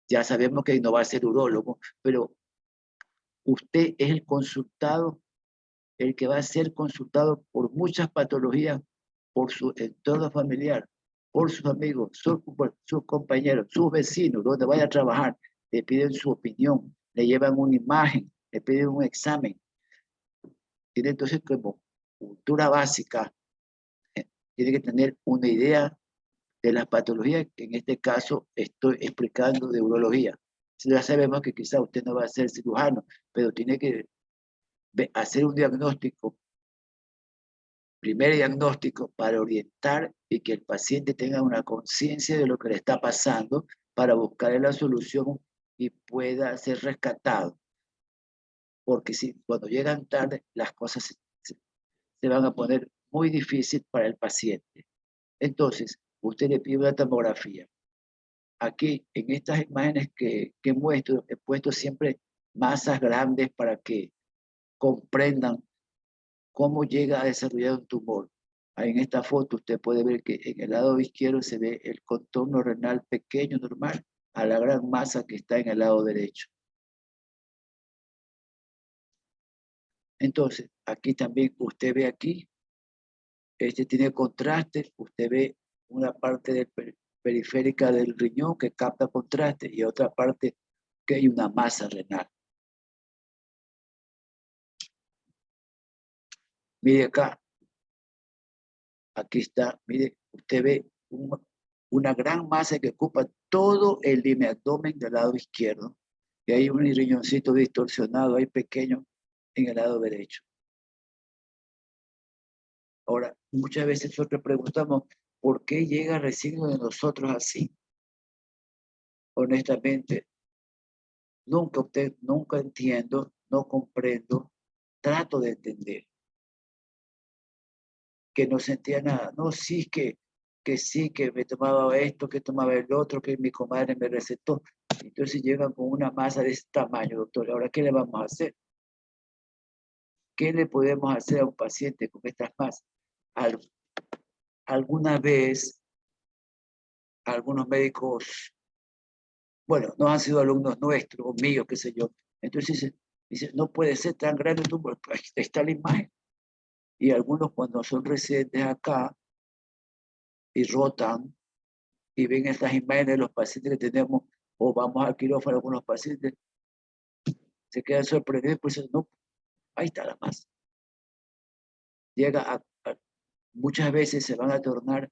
ya sabemos que no va a ser urólogo, pero usted es el consultado, el que va a ser consultado por muchas patologías, por su entorno familiar, por sus amigos, sus compañeros, sus vecinos, donde vaya a trabajar, le piden su opinión, le llevan una imagen, le piden un examen. Tiene entonces como cultura básica, tiene que tener una idea de las patologías que en este caso estoy explicando de urología. Ya sabemos que quizá usted no va a ser cirujano, pero tiene que hacer un diagnóstico, primer diagnóstico para orientar y que el paciente tenga una conciencia de lo que le está pasando para buscar la solución y pueda ser rescatado. Porque si cuando llegan tarde, las cosas se van a poner muy difíciles para el paciente. Entonces, usted le pide una tomografía. Aquí, en estas imágenes que muestro, he puesto siempre masas grandes para que comprendan cómo llega a desarrollar un tumor. Ahí en esta foto usted puede ver que en el lado izquierdo se ve el contorno renal pequeño, normal, a la gran masa que está en el lado derecho. Entonces, aquí también usted ve aquí, este tiene contraste, usted ve una parte periférica del riñón que capta contraste y otra parte que hay una masa renal. Mire acá, aquí está, mire, usted ve una gran masa que ocupa todo el abdomen del lado izquierdo y hay un riñoncito distorsionado ahí pequeño en el lado derecho. Ahora, muchas veces nosotros preguntamos, ¿por qué llega recién de nosotros así? Honestamente, nunca entiendo, no comprendo, trato de entender que no sentía nada. No, sí que sí, que me tomaba esto, que tomaba el otro, que mi comadre me recetó. Entonces llegan con una masa de este tamaño, doctor. Ahora, ¿qué le vamos a hacer? ¿Qué le podemos hacer a un paciente con estas masas? Alguna vez, algunos médicos, bueno, no han sido alumnos nuestros o míos, qué sé yo. Entonces dice, no puede ser tan grande tú, porque ahí está la imagen. Y algunos cuando son residentes acá y rotan y ven estas imágenes de los pacientes que tenemos, o vamos al quirófano con los pacientes, se quedan sorprendidos, pues no, ahí está la masa. Muchas veces se van a tornar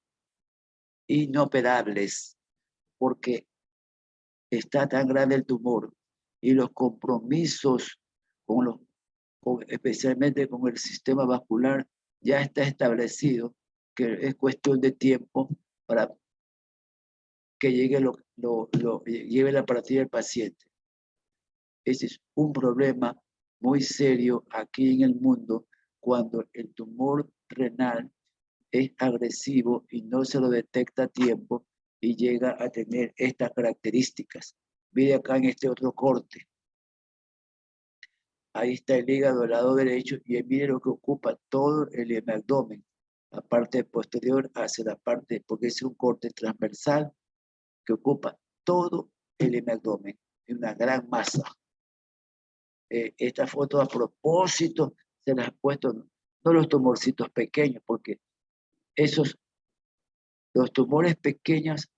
inoperables porque está tan grande el tumor y los compromisos especialmente con el sistema vascular ya está establecido que es cuestión de tiempo para que llegue lleve la partida del paciente. Ese es un problema muy serio aquí en el mundo cuando el tumor renal es agresivo y no se lo detecta a tiempo y llega a tener estas características. Mire acá en este otro corte. Ahí está el hígado del lado derecho y mire lo que ocupa todo el abdomen, la parte posterior hacia la parte, porque es un corte transversal que ocupa todo el abdomen, es una gran masa. Esta foto a propósito se las he puesto, no los tumorcitos pequeños, porque los tumores pequeños,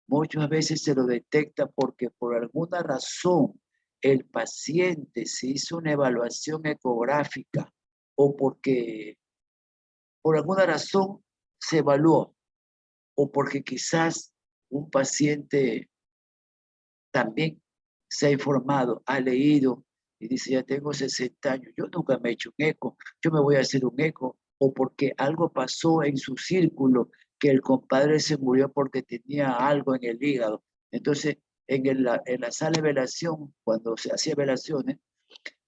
muchas veces se lo detecta porque por alguna razón el paciente se hizo una evaluación ecográfica o porque por alguna razón se evaluó o porque quizás un paciente también se ha informado, ha leído y dice, ya tengo 60 años, yo nunca me he hecho un eco, yo me voy a hacer un eco, o porque algo pasó en su círculo, que el compadre se murió porque tenía algo en el hígado. Entonces, en la sala de velación, cuando se hacía velaciones,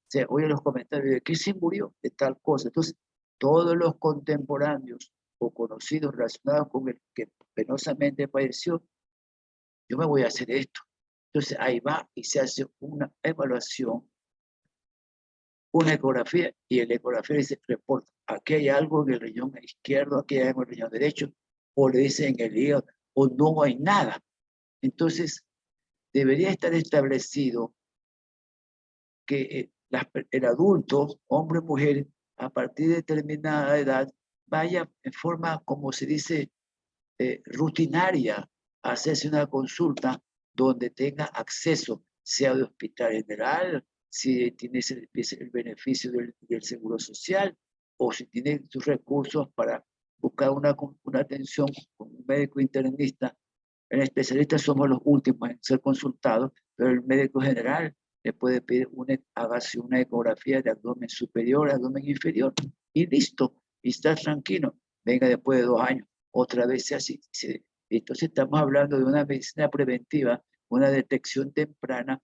se oye los comentarios de que se murió de tal cosa. Entonces, todos los contemporáneos o conocidos relacionados con el que penosamente falleció, yo me voy a hacer esto. Entonces ahí va y se hace una evaluación, una ecografía, y el ecografía dice, reporta, aquí hay algo en el riñón izquierdo, aquí hay algo en el riñón derecho, o le dice en el hígado, o no hay nada. Entonces, debería estar establecido que el adulto, hombre o mujer, a partir de determinada edad, vaya en forma, como se dice, rutinaria, a hacerse una consulta donde tenga acceso, sea de hospital general, si tiene el beneficio del seguro social, o si tiene sus recursos para buscar una atención con un médico internista. El especialista somos los últimos en ser consultados, pero el médico general le puede pedir hágase una ecografía de abdomen superior, abdomen inferior, y listo, y está tranquilo. Venga después de 2 años, otra vez así. Entonces estamos hablando de una medicina preventiva, una detección temprana,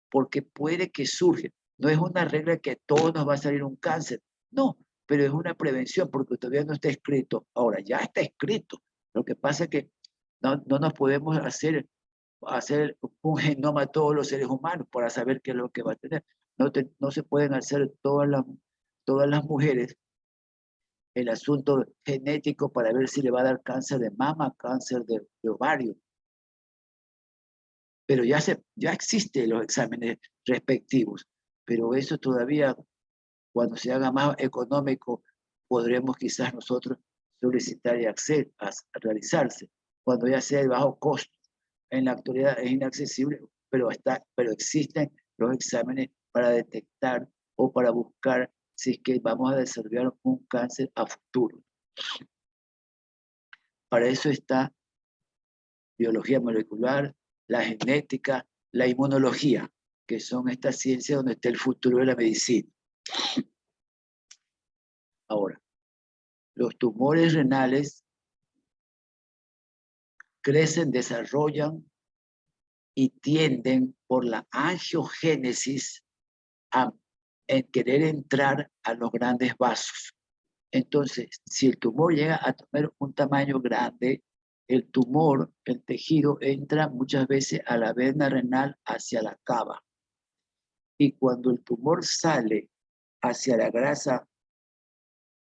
porque puede que surja. No es una regla que a todos nos va a salir un cáncer, no, pero es una prevención porque todavía no está escrito. Ahora, ya está escrito. Lo que pasa es que no nos podemos hacer un genoma a todos los seres humanos para saber qué es lo que va a tener. No se pueden hacer todas las mujeres el asunto genético para ver si le va a dar cáncer de mama, cáncer de ovario. Pero ya existen los exámenes respectivos, pero eso todavía, cuando se haga más económico, podremos quizás nosotros solicitar y acceder a realizarse, cuando ya sea de bajo costo. En la actualidad es inaccesible, pero existen los exámenes para detectar o para buscar si es que vamos a desarrollar un cáncer a futuro. Para eso está biología molecular, la genética, la inmunología, que son estas ciencias donde está el futuro de la medicina. Ahora, los tumores renales crecen, desarrollan y tienden por la angiogénesis a querer entrar a los grandes vasos. Entonces, si el tumor llega a tener un tamaño grande, el tumor, el tejido, entra muchas veces a la vena renal hacia la cava. Y cuando el tumor sale hacia la grasa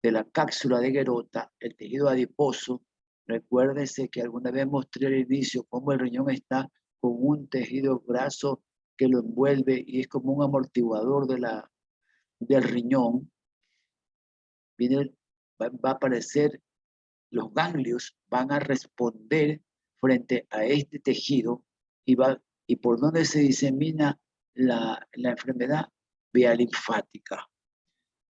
de la cápsula de Gerota, el tejido adiposo, recuérdese que alguna vez mostré al inicio cómo el riñón está con un tejido graso que lo envuelve y es como un amortiguador del riñón. va a aparecer, los ganglios van a responder frente a este tejido y por donde se disemina la enfermedad, vía linfática.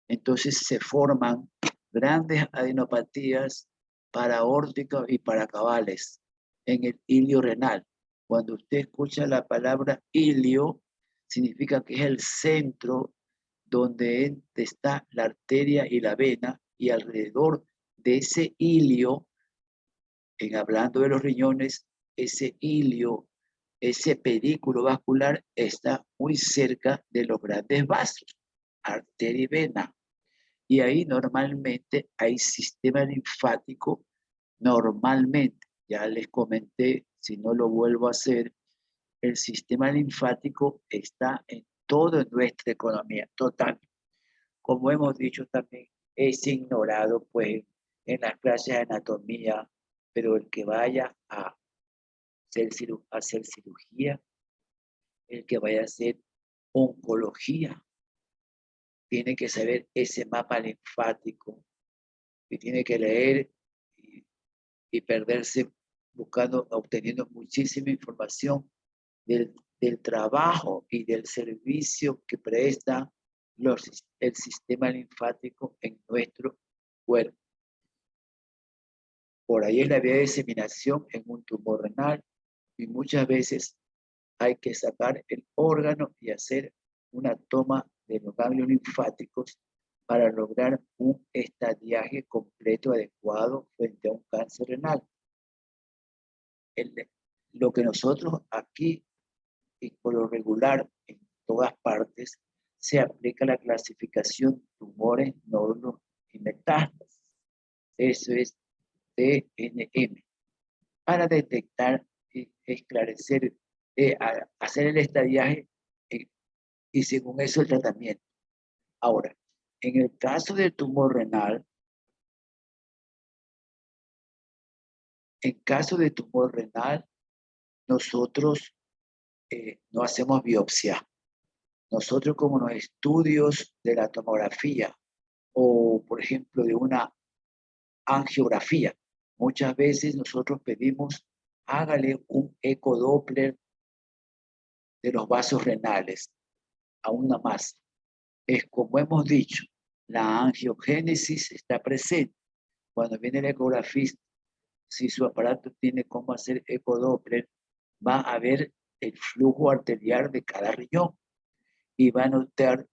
Entonces se forman grandes adenopatías paraórticas y paracabales en el ilio renal. Cuando usted escucha la palabra ilio, significa que es el centro donde está la arteria y la vena, y alrededor de ese ilio, hablando de los riñones, ese ilio, ese pedículo vascular está muy cerca de los grandes vasos, arteria y vena. Y ahí normalmente hay sistema linfático, normalmente, ya les comenté, si no lo vuelvo a hacer, el sistema linfático está en toda nuestra economía, total. Como hemos dicho también, es ignorado pues en las clases de anatomía, pero el que vaya a hacer cirugía, el que vaya a hacer oncología, tiene que saber ese mapa linfático y tiene que leer y perderse buscando, obteniendo muchísima información del trabajo y del servicio que presta el sistema linfático en nuestro cuerpo. Por ahí es la vía de diseminación en un tumor renal y muchas veces hay que sacar el órgano y hacer una toma de los ganglios linfáticos para lograr un estadiaje completo adecuado frente a un cáncer renal. Lo que nosotros aquí, y por lo regular en todas partes, se aplica la clasificación tumores, nódulos y metástasis. Eso es TNM. Para detectar, esclarecer, hacer el estadiaje y según eso el tratamiento. Ahora, en el caso del tumor renal, nosotros no hacemos biopsia. Nosotros, como los estudios de la tomografía o, por ejemplo, de una angiografía, muchas veces nosotros pedimos, hágale un ecodoppler de los vasos renales a una masa. Es como hemos dicho, la angiogénesis está presente. Cuando viene el ecografista, si su aparato tiene cómo hacer ecodoppler, va a ver el flujo arterial de cada riñón y va a notar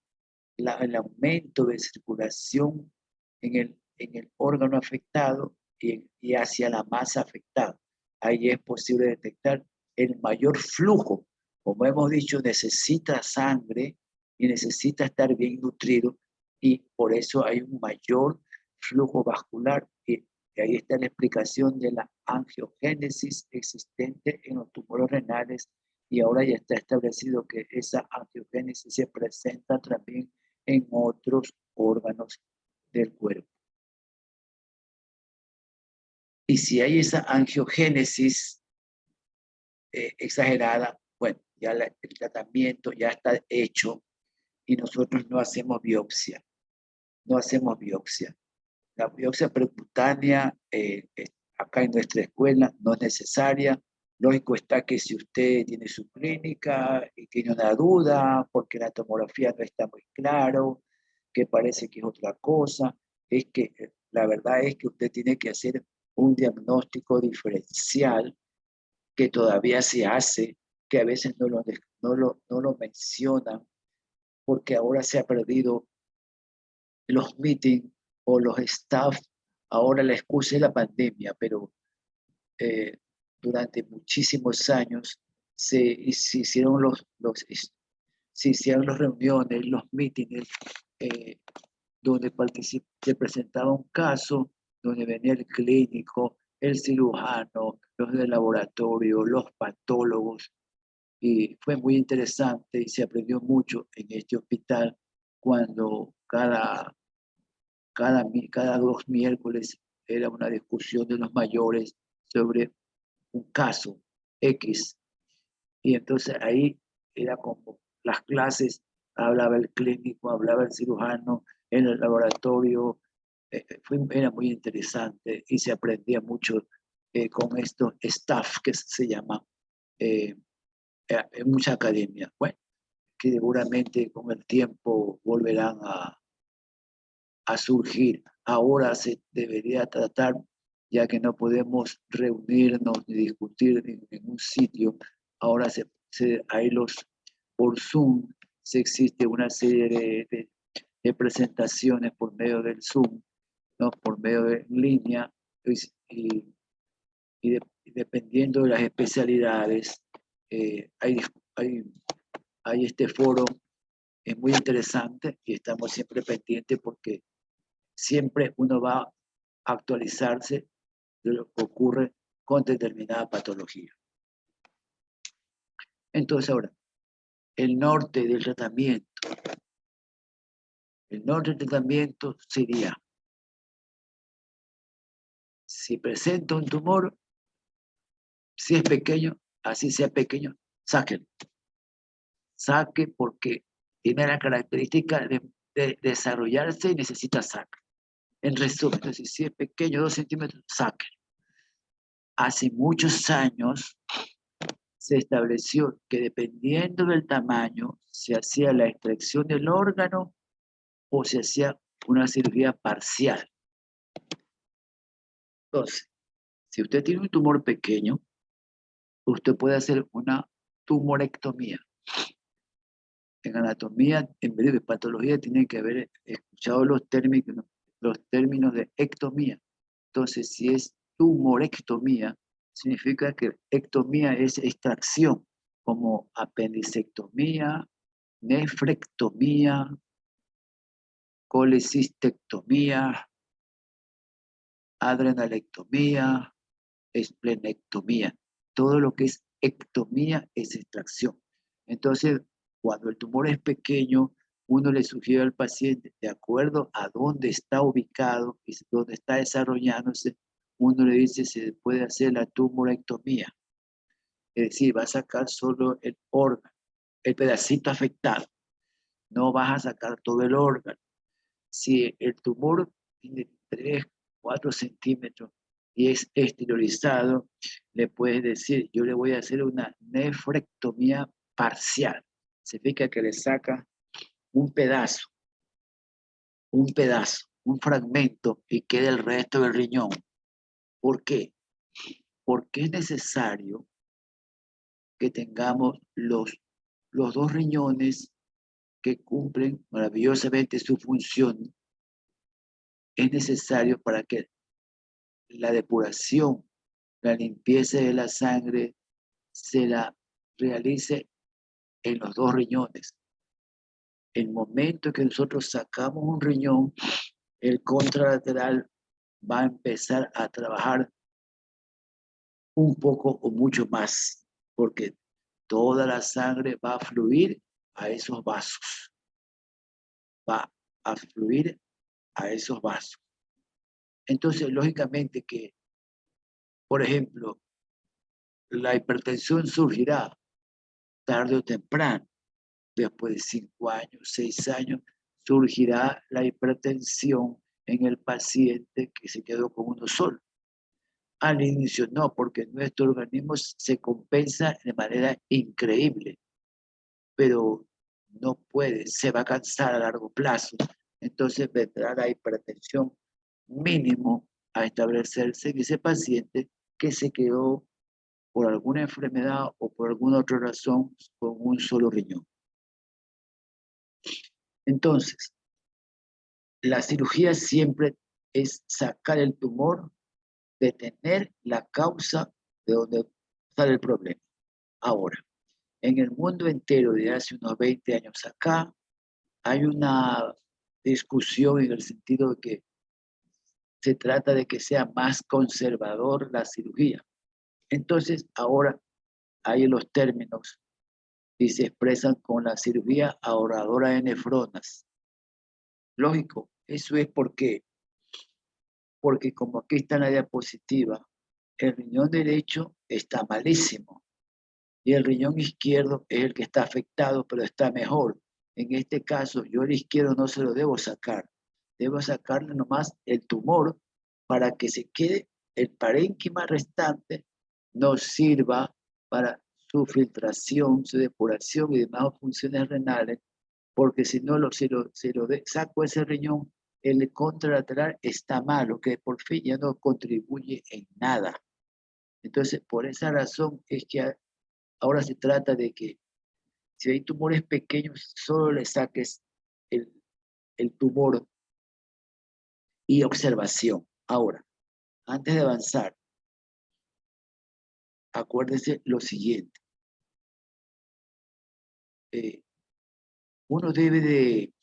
el aumento de circulación en el órgano afectado y hacia la masa afectada. Ahí es posible detectar el mayor flujo. Como hemos dicho, necesita sangre y necesita estar bien nutrido, y por eso hay un mayor flujo vascular. Y ahí está la explicación de la angiogénesis existente en los tumores renales, y ahora ya está establecido que esa angiogénesis se presenta también en otros órganos del cuerpo. Y si hay esa angiogénesis exagerada, bueno, ya el tratamiento ya está hecho y nosotros no hacemos biopsia. No hacemos biopsia. La biopsia percutánea acá en nuestra escuela no es necesaria. Lógico está que si usted tiene su clínica y tiene una duda porque la tomografía no está muy claro, que parece que es otra cosa, es que la verdad es que usted tiene que hacer un diagnóstico diferencial que todavía se hace, que a veces no lo mencionan, porque ahora se ha perdido los meetings o los staff. Ahora la excusa es la pandemia, pero durante muchísimos años se hicieron se hicieron las reuniones, los mítines, donde se presentaba un caso, donde venía el clínico, el cirujano, los del laboratorio, los patólogos, y fue muy interesante y se aprendió mucho en este hospital cuando cada 2 miércoles era una discusión de los mayores sobre un caso X. Y entonces ahí era como las clases, hablaba el clínico, hablaba el cirujano, en el laboratorio, era muy interesante y se aprendía mucho con estos staff que se llama en mucha academia. Bueno, que seguramente con el tiempo volverán a surgir. Ahora se debería tratar, ya que no podemos reunirnos ni discutir en un sitio, ahora hay por Zoom, se existe una serie de presentaciones por medio del Zoom, ¿no? Por medio de línea, y dependiendo de las especialidades, hay, hay, hay este foro, es muy interesante y estamos siempre pendientes porque siempre uno va a actualizarse de lo que ocurre con determinada patología. Entonces ahora, el norte del tratamiento. El norte del tratamiento sería, si presenta un tumor, si es pequeño, así sea pequeño, sáquenlo. Saque porque tiene la característica de desarrollarse y necesita sacar. En resumen, entonces, si es pequeño, 2 centímetros, saque. Hace muchos años se estableció que dependiendo del tamaño, se hacía la extracción del órgano o se hacía una cirugía parcial. Entonces, si usted tiene un tumor pequeño, usted puede hacer una tumorectomía. En anatomía, en vez de patología, tiene que haber escuchado los términos de ectomía. Entonces, si es tumorectomía, significa que ectomía es extracción, como apendicectomía, nefrectomía, colecistectomía, adrenalectomía, esplenectomía. Todo lo que es ectomía es extracción. Entonces, cuando el tumor es pequeño, uno le sugiere al paciente, de acuerdo a dónde está ubicado y dónde está desarrollándose, uno le dice se puede hacer la tumorectomía. Es decir, va a sacar solo el órgano, el pedacito afectado. No vas a sacar todo el órgano. Si el tumor tiene 3, 4 centímetros y es exteriorizado, le puedes decir, yo le voy a hacer una nefrectomía parcial. Significa que le saca un pedazo, un fragmento y queda el resto del riñón. ¿Por qué? Porque es necesario que tengamos los 2 riñones que cumplen maravillosamente su función. Es necesario para que la depuración, la limpieza de la sangre se la realice en los 2 riñones. El momento que nosotros sacamos un riñón, el contralateral va a empezar a trabajar un poco o mucho más, porque toda la sangre va a fluir a esos vasos. Va a fluir a esos vasos. Entonces, lógicamente que, por ejemplo, la hipertensión surgirá tarde o temprano. Después de 5 años, 6 años, surgirá la hipertensión en el paciente que se quedó con uno solo. Al inicio no, porque nuestro organismo se compensa de manera increíble, pero no puede, se va a cansar a largo plazo. Entonces vendrá la hipertensión mínimo a establecerse en ese paciente que se quedó por alguna enfermedad o por alguna otra razón con un solo riñón. Entonces, la cirugía siempre es sacar el tumor, detener la causa de donde sale el problema. Ahora, en el mundo entero de hace unos 20 años acá, hay una discusión en el sentido de que se trata de que sea más conservador la cirugía. Entonces, ahora hay los términos y se expresan con la cirugía ahorradora de nefronas. Lógico, eso es porque como aquí está en la diapositiva, el riñón derecho está malísimo y el riñón izquierdo es el que está afectado, pero está mejor. En este caso, yo el izquierdo no se lo debo sacar, Debo sacarle nomás el tumor para que se quede el parénquima restante, nos sirva para su filtración, su depuración y demás funciones renales, porque si no saco ese riñón, el contralateral está malo, que por fin ya no contribuye en nada. Entonces, por esa razón es que ahora se trata de que si hay tumores pequeños, solo le saques el tumor y observación. Ahora, antes de avanzar, acuérdese lo siguiente. Uno debe de,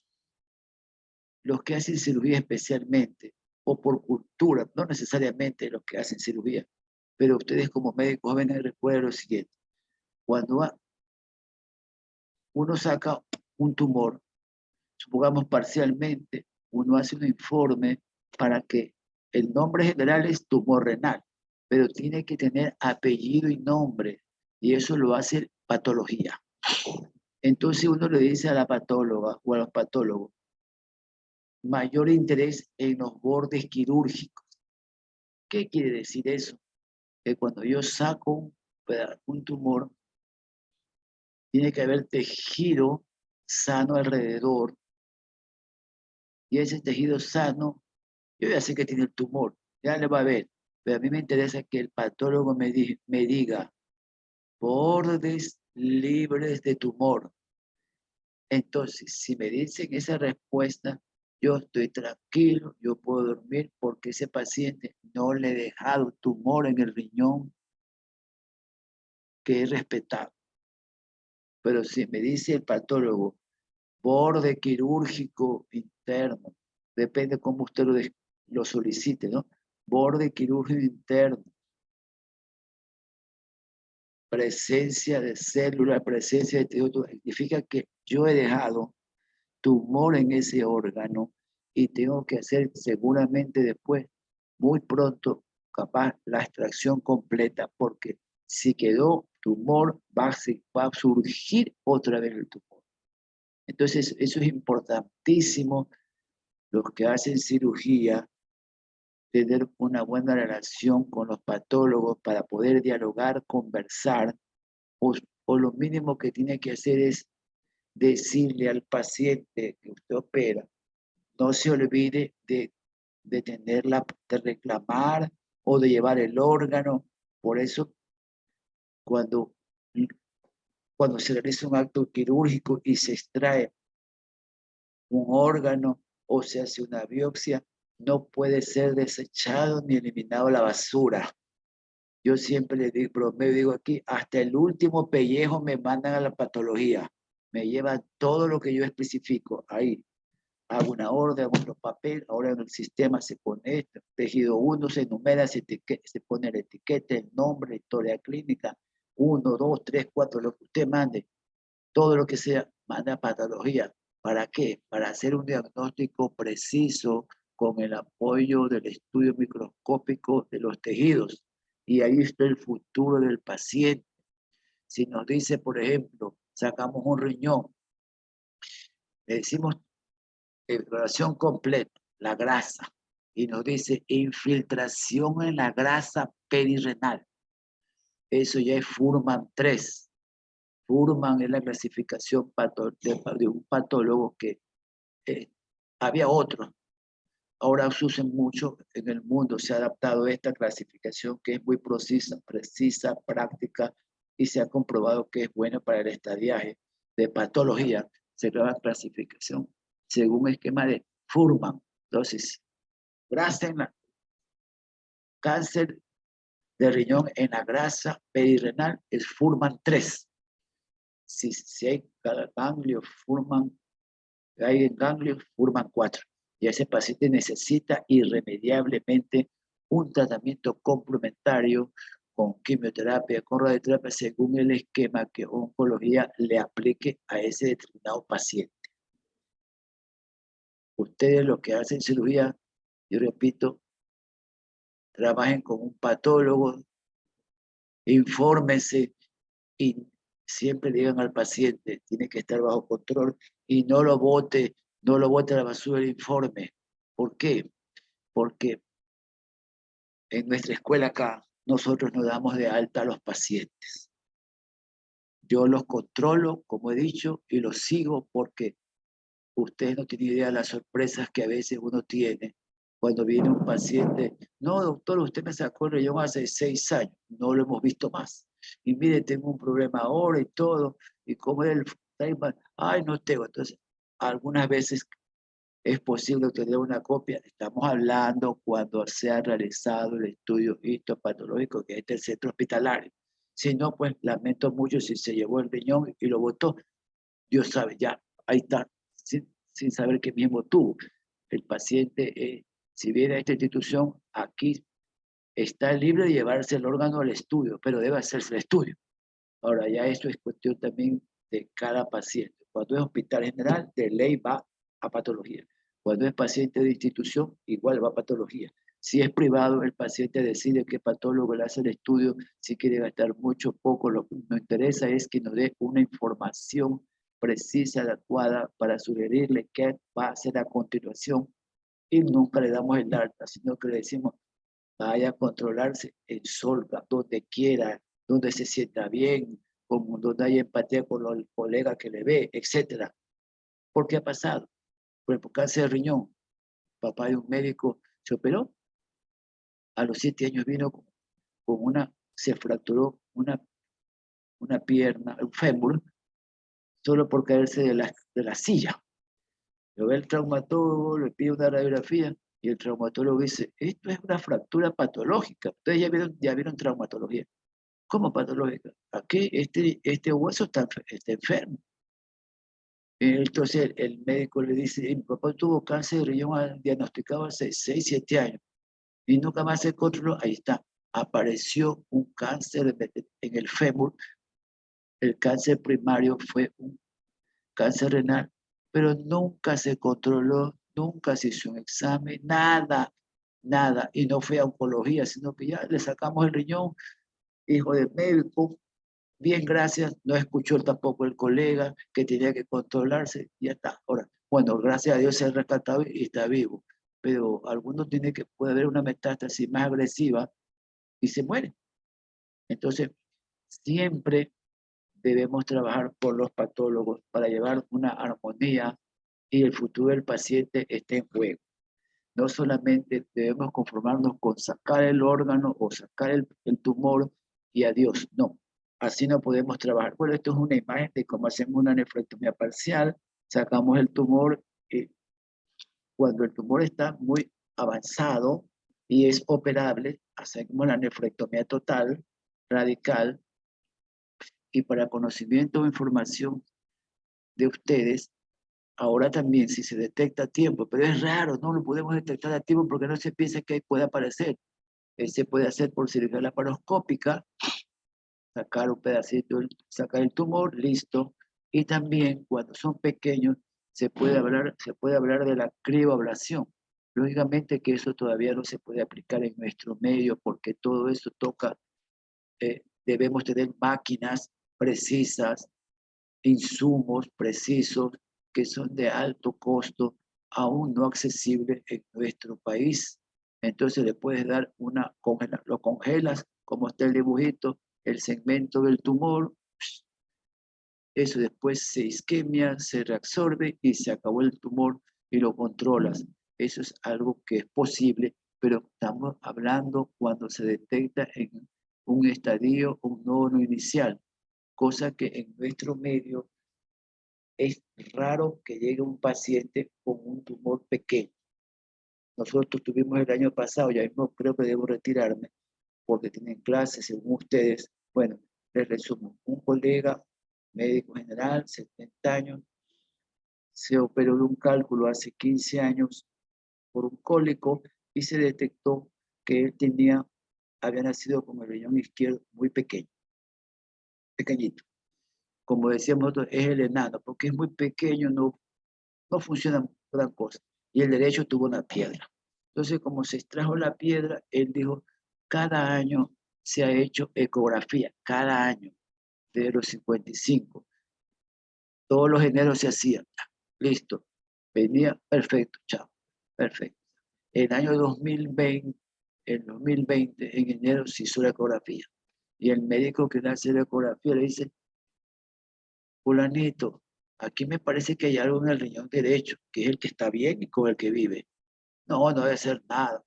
los que hacen cirugía especialmente, o por cultura, no necesariamente los que hacen cirugía, pero ustedes como médicos jóvenes recuerden lo siguiente. Cuando uno saca un tumor, supongamos parcialmente, uno hace un informe para que el nombre general es tumor renal, pero tiene que tener apellido y nombre, y eso lo hace patología. Entonces uno le dice a la patóloga o a los patólogos, mayor interés en los bordes quirúrgicos. ¿Qué quiere decir eso? Que cuando yo saco un tumor, tiene que haber tejido sano alrededor, y ese tejido sano, yo ya sé que tiene el tumor, ya le va a ver, pero a mí me interesa que el patólogo me diga bordes libres de tumor. Entonces, si me dicen esa respuesta, yo estoy tranquilo, yo puedo dormir porque ese paciente no le he dejado tumor en el riñón que es respetado. Pero si me dice el patólogo, borde quirúrgico interno, depende cómo usted lo solicite, ¿no? Borde quirúrgico interno, presencia de células, presencia de tejido, significa que yo he dejado tumor en ese órgano y tengo que hacer seguramente después, muy pronto, capaz la extracción completa, porque si quedó tumor, va a surgir otra vez el tumor. Entonces, eso es importantísimo. Los que hacen cirugía, tener una buena relación con los patólogos para poder dialogar, conversar, o lo mínimo que tiene que hacer es decirle al paciente que usted opera, no se olvide de tenerla, de reclamar o de llevar el órgano. Por eso, cuando, cuando se realiza un acto quirúrgico y se extrae un órgano o se hace una biopsia, no puede ser desechado ni eliminado a la basura. Yo siempre le digo, promedio digo aquí, hasta el último pellejo me mandan a la patología. Me llevan todo lo que yo especifico ahí. Hago una orden, hago otro papel, ahora en el sistema se pone esto, tejido 1, se enumera, se pone la etiqueta, el nombre, historia clínica, 1, 2, 3, 4, lo que usted mande, todo lo que sea, manda a patología. ¿Para qué? Para hacer un diagnóstico preciso con el apoyo del estudio microscópico de los tejidos. Y ahí está el futuro del paciente. Si nos dice, por ejemplo, sacamos un riñón, le decimos exploración completa, la grasa, y nos dice infiltración en la grasa perirenal. Eso ya es Fuhrman 3. Fuhrman es la clasificación de un patólogo que había otros. Ahora se usa mucho en el mundo, se ha adaptado esta clasificación que es muy precisa, práctica, y se ha comprobado que es buena para el estadiaje de patología. Se llama clasificación según esquema de Fuhrman. Entonces, grasa en la, cáncer de riñón en la grasa perirenal es Fuhrman 3. Si hay ganglio Fuhrman, hay ganglio Fuhrman 4. Y ese paciente necesita irremediablemente un tratamiento complementario con quimioterapia, con radioterapia, según el esquema que oncología le aplique a ese determinado paciente. Ustedes los que hacen cirugía, yo repito, trabajen con un patólogo, infórmense y siempre digan al paciente, tiene que estar bajo control y no lo bote a la basura el informe. ¿Por qué? Porque en nuestra escuela acá, nosotros nos damos de alta a los pacientes. Yo los controlo, como he dicho, y los sigo porque ustedes no tienen idea de las sorpresas que a veces uno tiene cuando viene un paciente. No, doctor, usted me sacó el riñón hace 6 años, no lo hemos visto más. Y mire, tengo un problema ahora y todo, y como el time, ay, no tengo. Entonces, algunas veces es posible obtener una copia. Estamos hablando cuando se ha realizado el estudio histopatológico, que es el centro hospitalario. Si no, pues lamento mucho si se llevó el riñón y lo botó. Dios sabe, ya, ahí está, sin saber qué mismo tuvo. El paciente, si viene a esta institución, aquí está libre de llevarse el órgano al estudio, pero debe hacerse el estudio. Ahora, ya eso es cuestión también de cada paciente. Cuando es hospital general, de ley va a patología. Cuando es paciente de institución, igual va a patología. Si es privado, el paciente decide qué patólogo le hace el estudio, si quiere gastar mucho o poco. Lo que nos interesa es que nos dé una información precisa, adecuada, para sugerirle qué va a hacer a continuación. Y nunca le damos el alta, sino que le decimos, vaya a controlarse en Solga, donde quiera, donde se sienta bien, como donde hay empatía con los colegas que le ve, etcétera. ¿Por qué ha pasado? Por ejemplo, cáncer de riñón. Papá de un médico se operó, a los 7 años vino se fracturó una pierna, un fémur, solo por caerse de la silla. Lo ve el traumatólogo, le pide una radiografía y el traumatólogo dice, esto es una fractura patológica. Ustedes ya vieron traumatología. ¿Cómo patológica? Aquí este hueso está enfermo. Entonces el médico le dice, mi papá tuvo cáncer de riñón diagnosticado hace 6, 7 años y nunca más se controló. Ahí está, apareció un cáncer en el fémur. El cáncer primario fue un cáncer renal, pero nunca se controló, nunca se hizo un examen, nada, nada. Y no fue a oncología, sino que ya le sacamos el riñón, hijo de médico. Bien, gracias. No escuchó tampoco el colega que tenía que controlarse. Ya está. Ahora, bueno, gracias a Dios se ha rescatado y está vivo. Pero algunos tienen que, puede haber una metástasis más agresiva y se muere. Entonces, siempre debemos trabajar por los patólogos para llevar una armonía y el futuro del paciente esté en juego. No solamente debemos conformarnos con sacar el órgano o sacar el tumor y adiós. No, así no podemos trabajar. Bueno, esto es una imagen de cómo hacemos una nefrectomía parcial. Sacamos el tumor y cuando el tumor está muy avanzado y es operable, hacemos la nefrectomía total, radical, y para conocimiento o información de ustedes, ahora también si se detecta a tiempo, pero es raro, no lo podemos detectar a tiempo porque no se piensa que puede aparecer. Se puede hacer por cirugía laparoscópica, sacar un pedacito, sacar el tumor, listo. Y también cuando son pequeños se puede hablar de la crioablación. Lógicamente que eso todavía no se puede aplicar en nuestro medio porque todo eso toca, debemos tener máquinas precisas, insumos precisos que son de alto costo, aún no accesibles en nuestro país. Entonces le puedes dar lo congelas, como está el dibujito, el segmento del tumor, eso después se isquemia, se reabsorbe y se acabó el tumor y lo controlas. Eso es algo que es posible, pero estamos hablando cuando se detecta en un estadio, un nódulo inicial, cosa que en nuestro medio es raro que llegue un paciente con un tumor pequeño. Nosotros tuvimos el año pasado, ya mismo creo que debo retirarme porque tienen clases según ustedes. Bueno, les resumo. Un colega médico general, 70 años, se operó de un cálculo hace 15 años por un cólico y se detectó que él había nacido con el riñón izquierdo muy pequeño, pequeñito. Como decíamos nosotros, es el enano, porque es muy pequeño, no funciona gran cosa. Y el derecho tuvo una piedra. Entonces, como se extrajo la piedra, él dijo, cada año se ha hecho ecografía, cada año, de los 55. Todos los eneros se hacían. Listo. Venía, perfecto, chao. Perfecto. En el año 2020, en enero se hizo la ecografía. Y el médico que le hace la ecografía le dice, fulanito, aquí me parece que hay algo en el riñón derecho, que es el que está bien y con el que vive. No, no debe ser nada.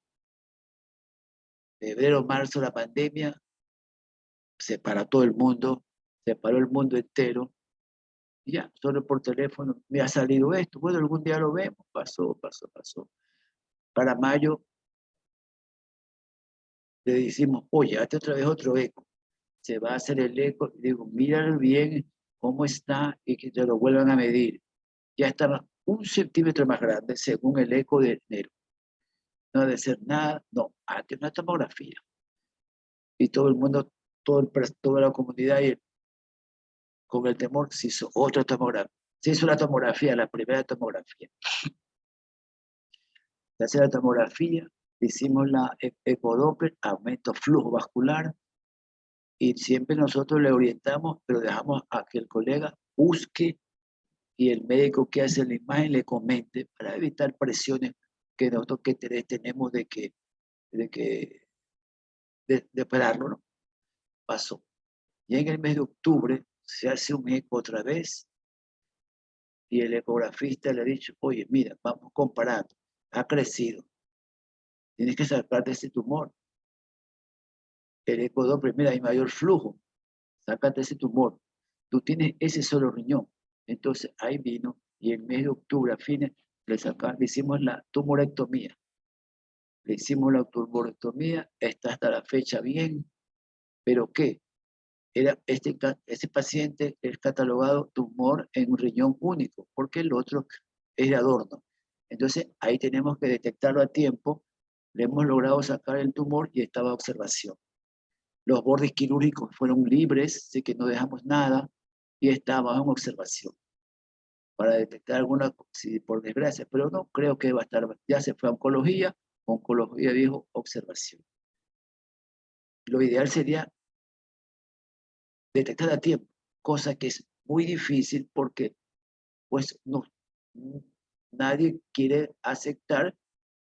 Febrero, marzo, la pandemia, se para todo el mundo, se paró el mundo entero. Y ya, solo por teléfono, me ha salido esto. Bueno, algún día lo vemos. Pasó. Para mayo le decimos, oye, hazte otra vez otro eco. Se va a hacer el eco. Y digo, míralo bien cómo está y que te lo vuelvan a medir. Ya estaba 1 centímetro más grande según el eco de enero. No debe ser nada, no, hazte una tomografía. Y todo el mundo, toda la comunidad con el temor se hizo otra tomografía. Se hizo la tomografía, la primera tomografía. Se hace la tomografía, hicimos la ecodoppler, aumento flujo vascular, y siempre nosotros le orientamos, pero dejamos a que el colega busque y el médico que hace la imagen le comente para evitar presiones que nosotros que tenemos de operarlo, ¿no? Pasó. Y en el mes de octubre se hace un eco otra vez y el ecografista le ha dicho, oye, mira, vamos comparando, ha crecido, tienes que sacarte ese tumor. El ecodoppler, mira, hay mayor flujo, sácate ese tumor. Tú tienes ese solo riñón. Entonces ahí vino y en el mes de octubre, a fines, le hicimos la tumorectomía. Le hicimos la tumorectomía, está hasta la fecha bien, pero ¿qué? Este paciente es catalogado tumor en un riñón único, porque el otro es de adorno. Entonces, ahí tenemos que detectarlo a tiempo. Le hemos logrado sacar el tumor y estaba a observación. Los bordes quirúrgicos fueron libres, así que no dejamos nada y estaba en observación para detectar alguna, si por desgracia, pero no creo que va a estar, ya se fue a oncología dijo observación. Lo ideal sería detectar a tiempo, cosa que es muy difícil porque pues no, nadie quiere aceptar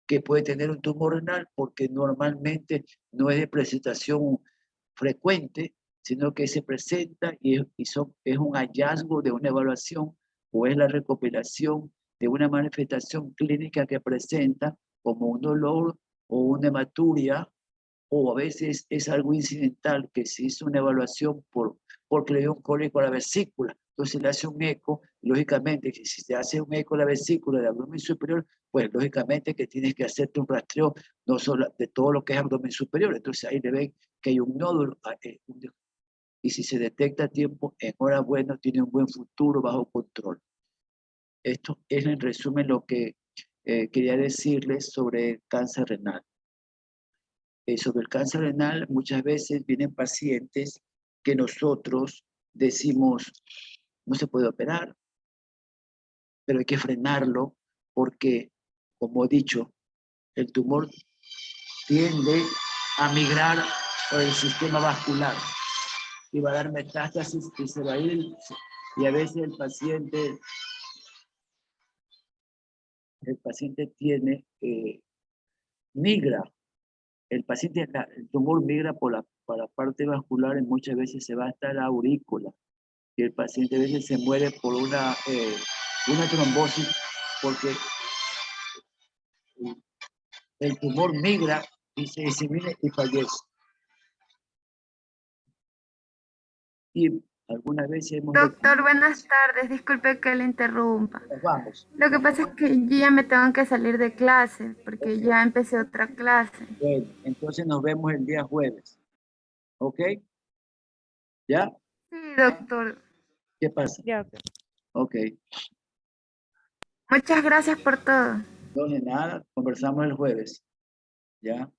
que puede tener un tumor renal porque normalmente no es de presentación frecuente, sino que se presenta es un hallazgo de una evaluación o es la recopilación de una manifestación clínica que presenta como un dolor o una hematuria, o a veces es algo incidental que se hizo una evaluación porque le dio un cólico a la vesícula. Entonces le hace un eco, lógicamente, si se hace un eco a la vesícula del abdomen superior, pues lógicamente que tienes que hacerte un rastreo no solo de todo lo que es abdomen superior. Entonces ahí le ven que hay un nódulo, y si se detecta a tiempo, enhorabuena, tiene un buen futuro bajo control. Esto es en resumen lo que quería decirles sobre cáncer renal. Sobre el cáncer renal, muchas veces vienen pacientes que nosotros decimos, no se puede operar, pero hay que frenarlo porque, como he dicho, el tumor tiende a migrar por el sistema vascular y va a dar metástasis y se va a ir, y a veces el paciente migra. El tumor migra por la parte vascular y muchas veces se va hasta la aurícula. Y el paciente a veces se muere por una trombosis porque el tumor migra y se disemina y fallece. Y algunas veces hemos... Doctor, buenas tardes. Disculpe que le interrumpa. Nos vamos. Lo que pasa es que yo ya me tengo que salir de clase porque ya empecé otra clase. Bueno, entonces nos vemos el día jueves. ¿Ok? ¿Ya? Sí, doctor. ¿Qué pasa? Ya, ok. Ok. Muchas gracias por todo. No de nada, conversamos el jueves. ¿Ya?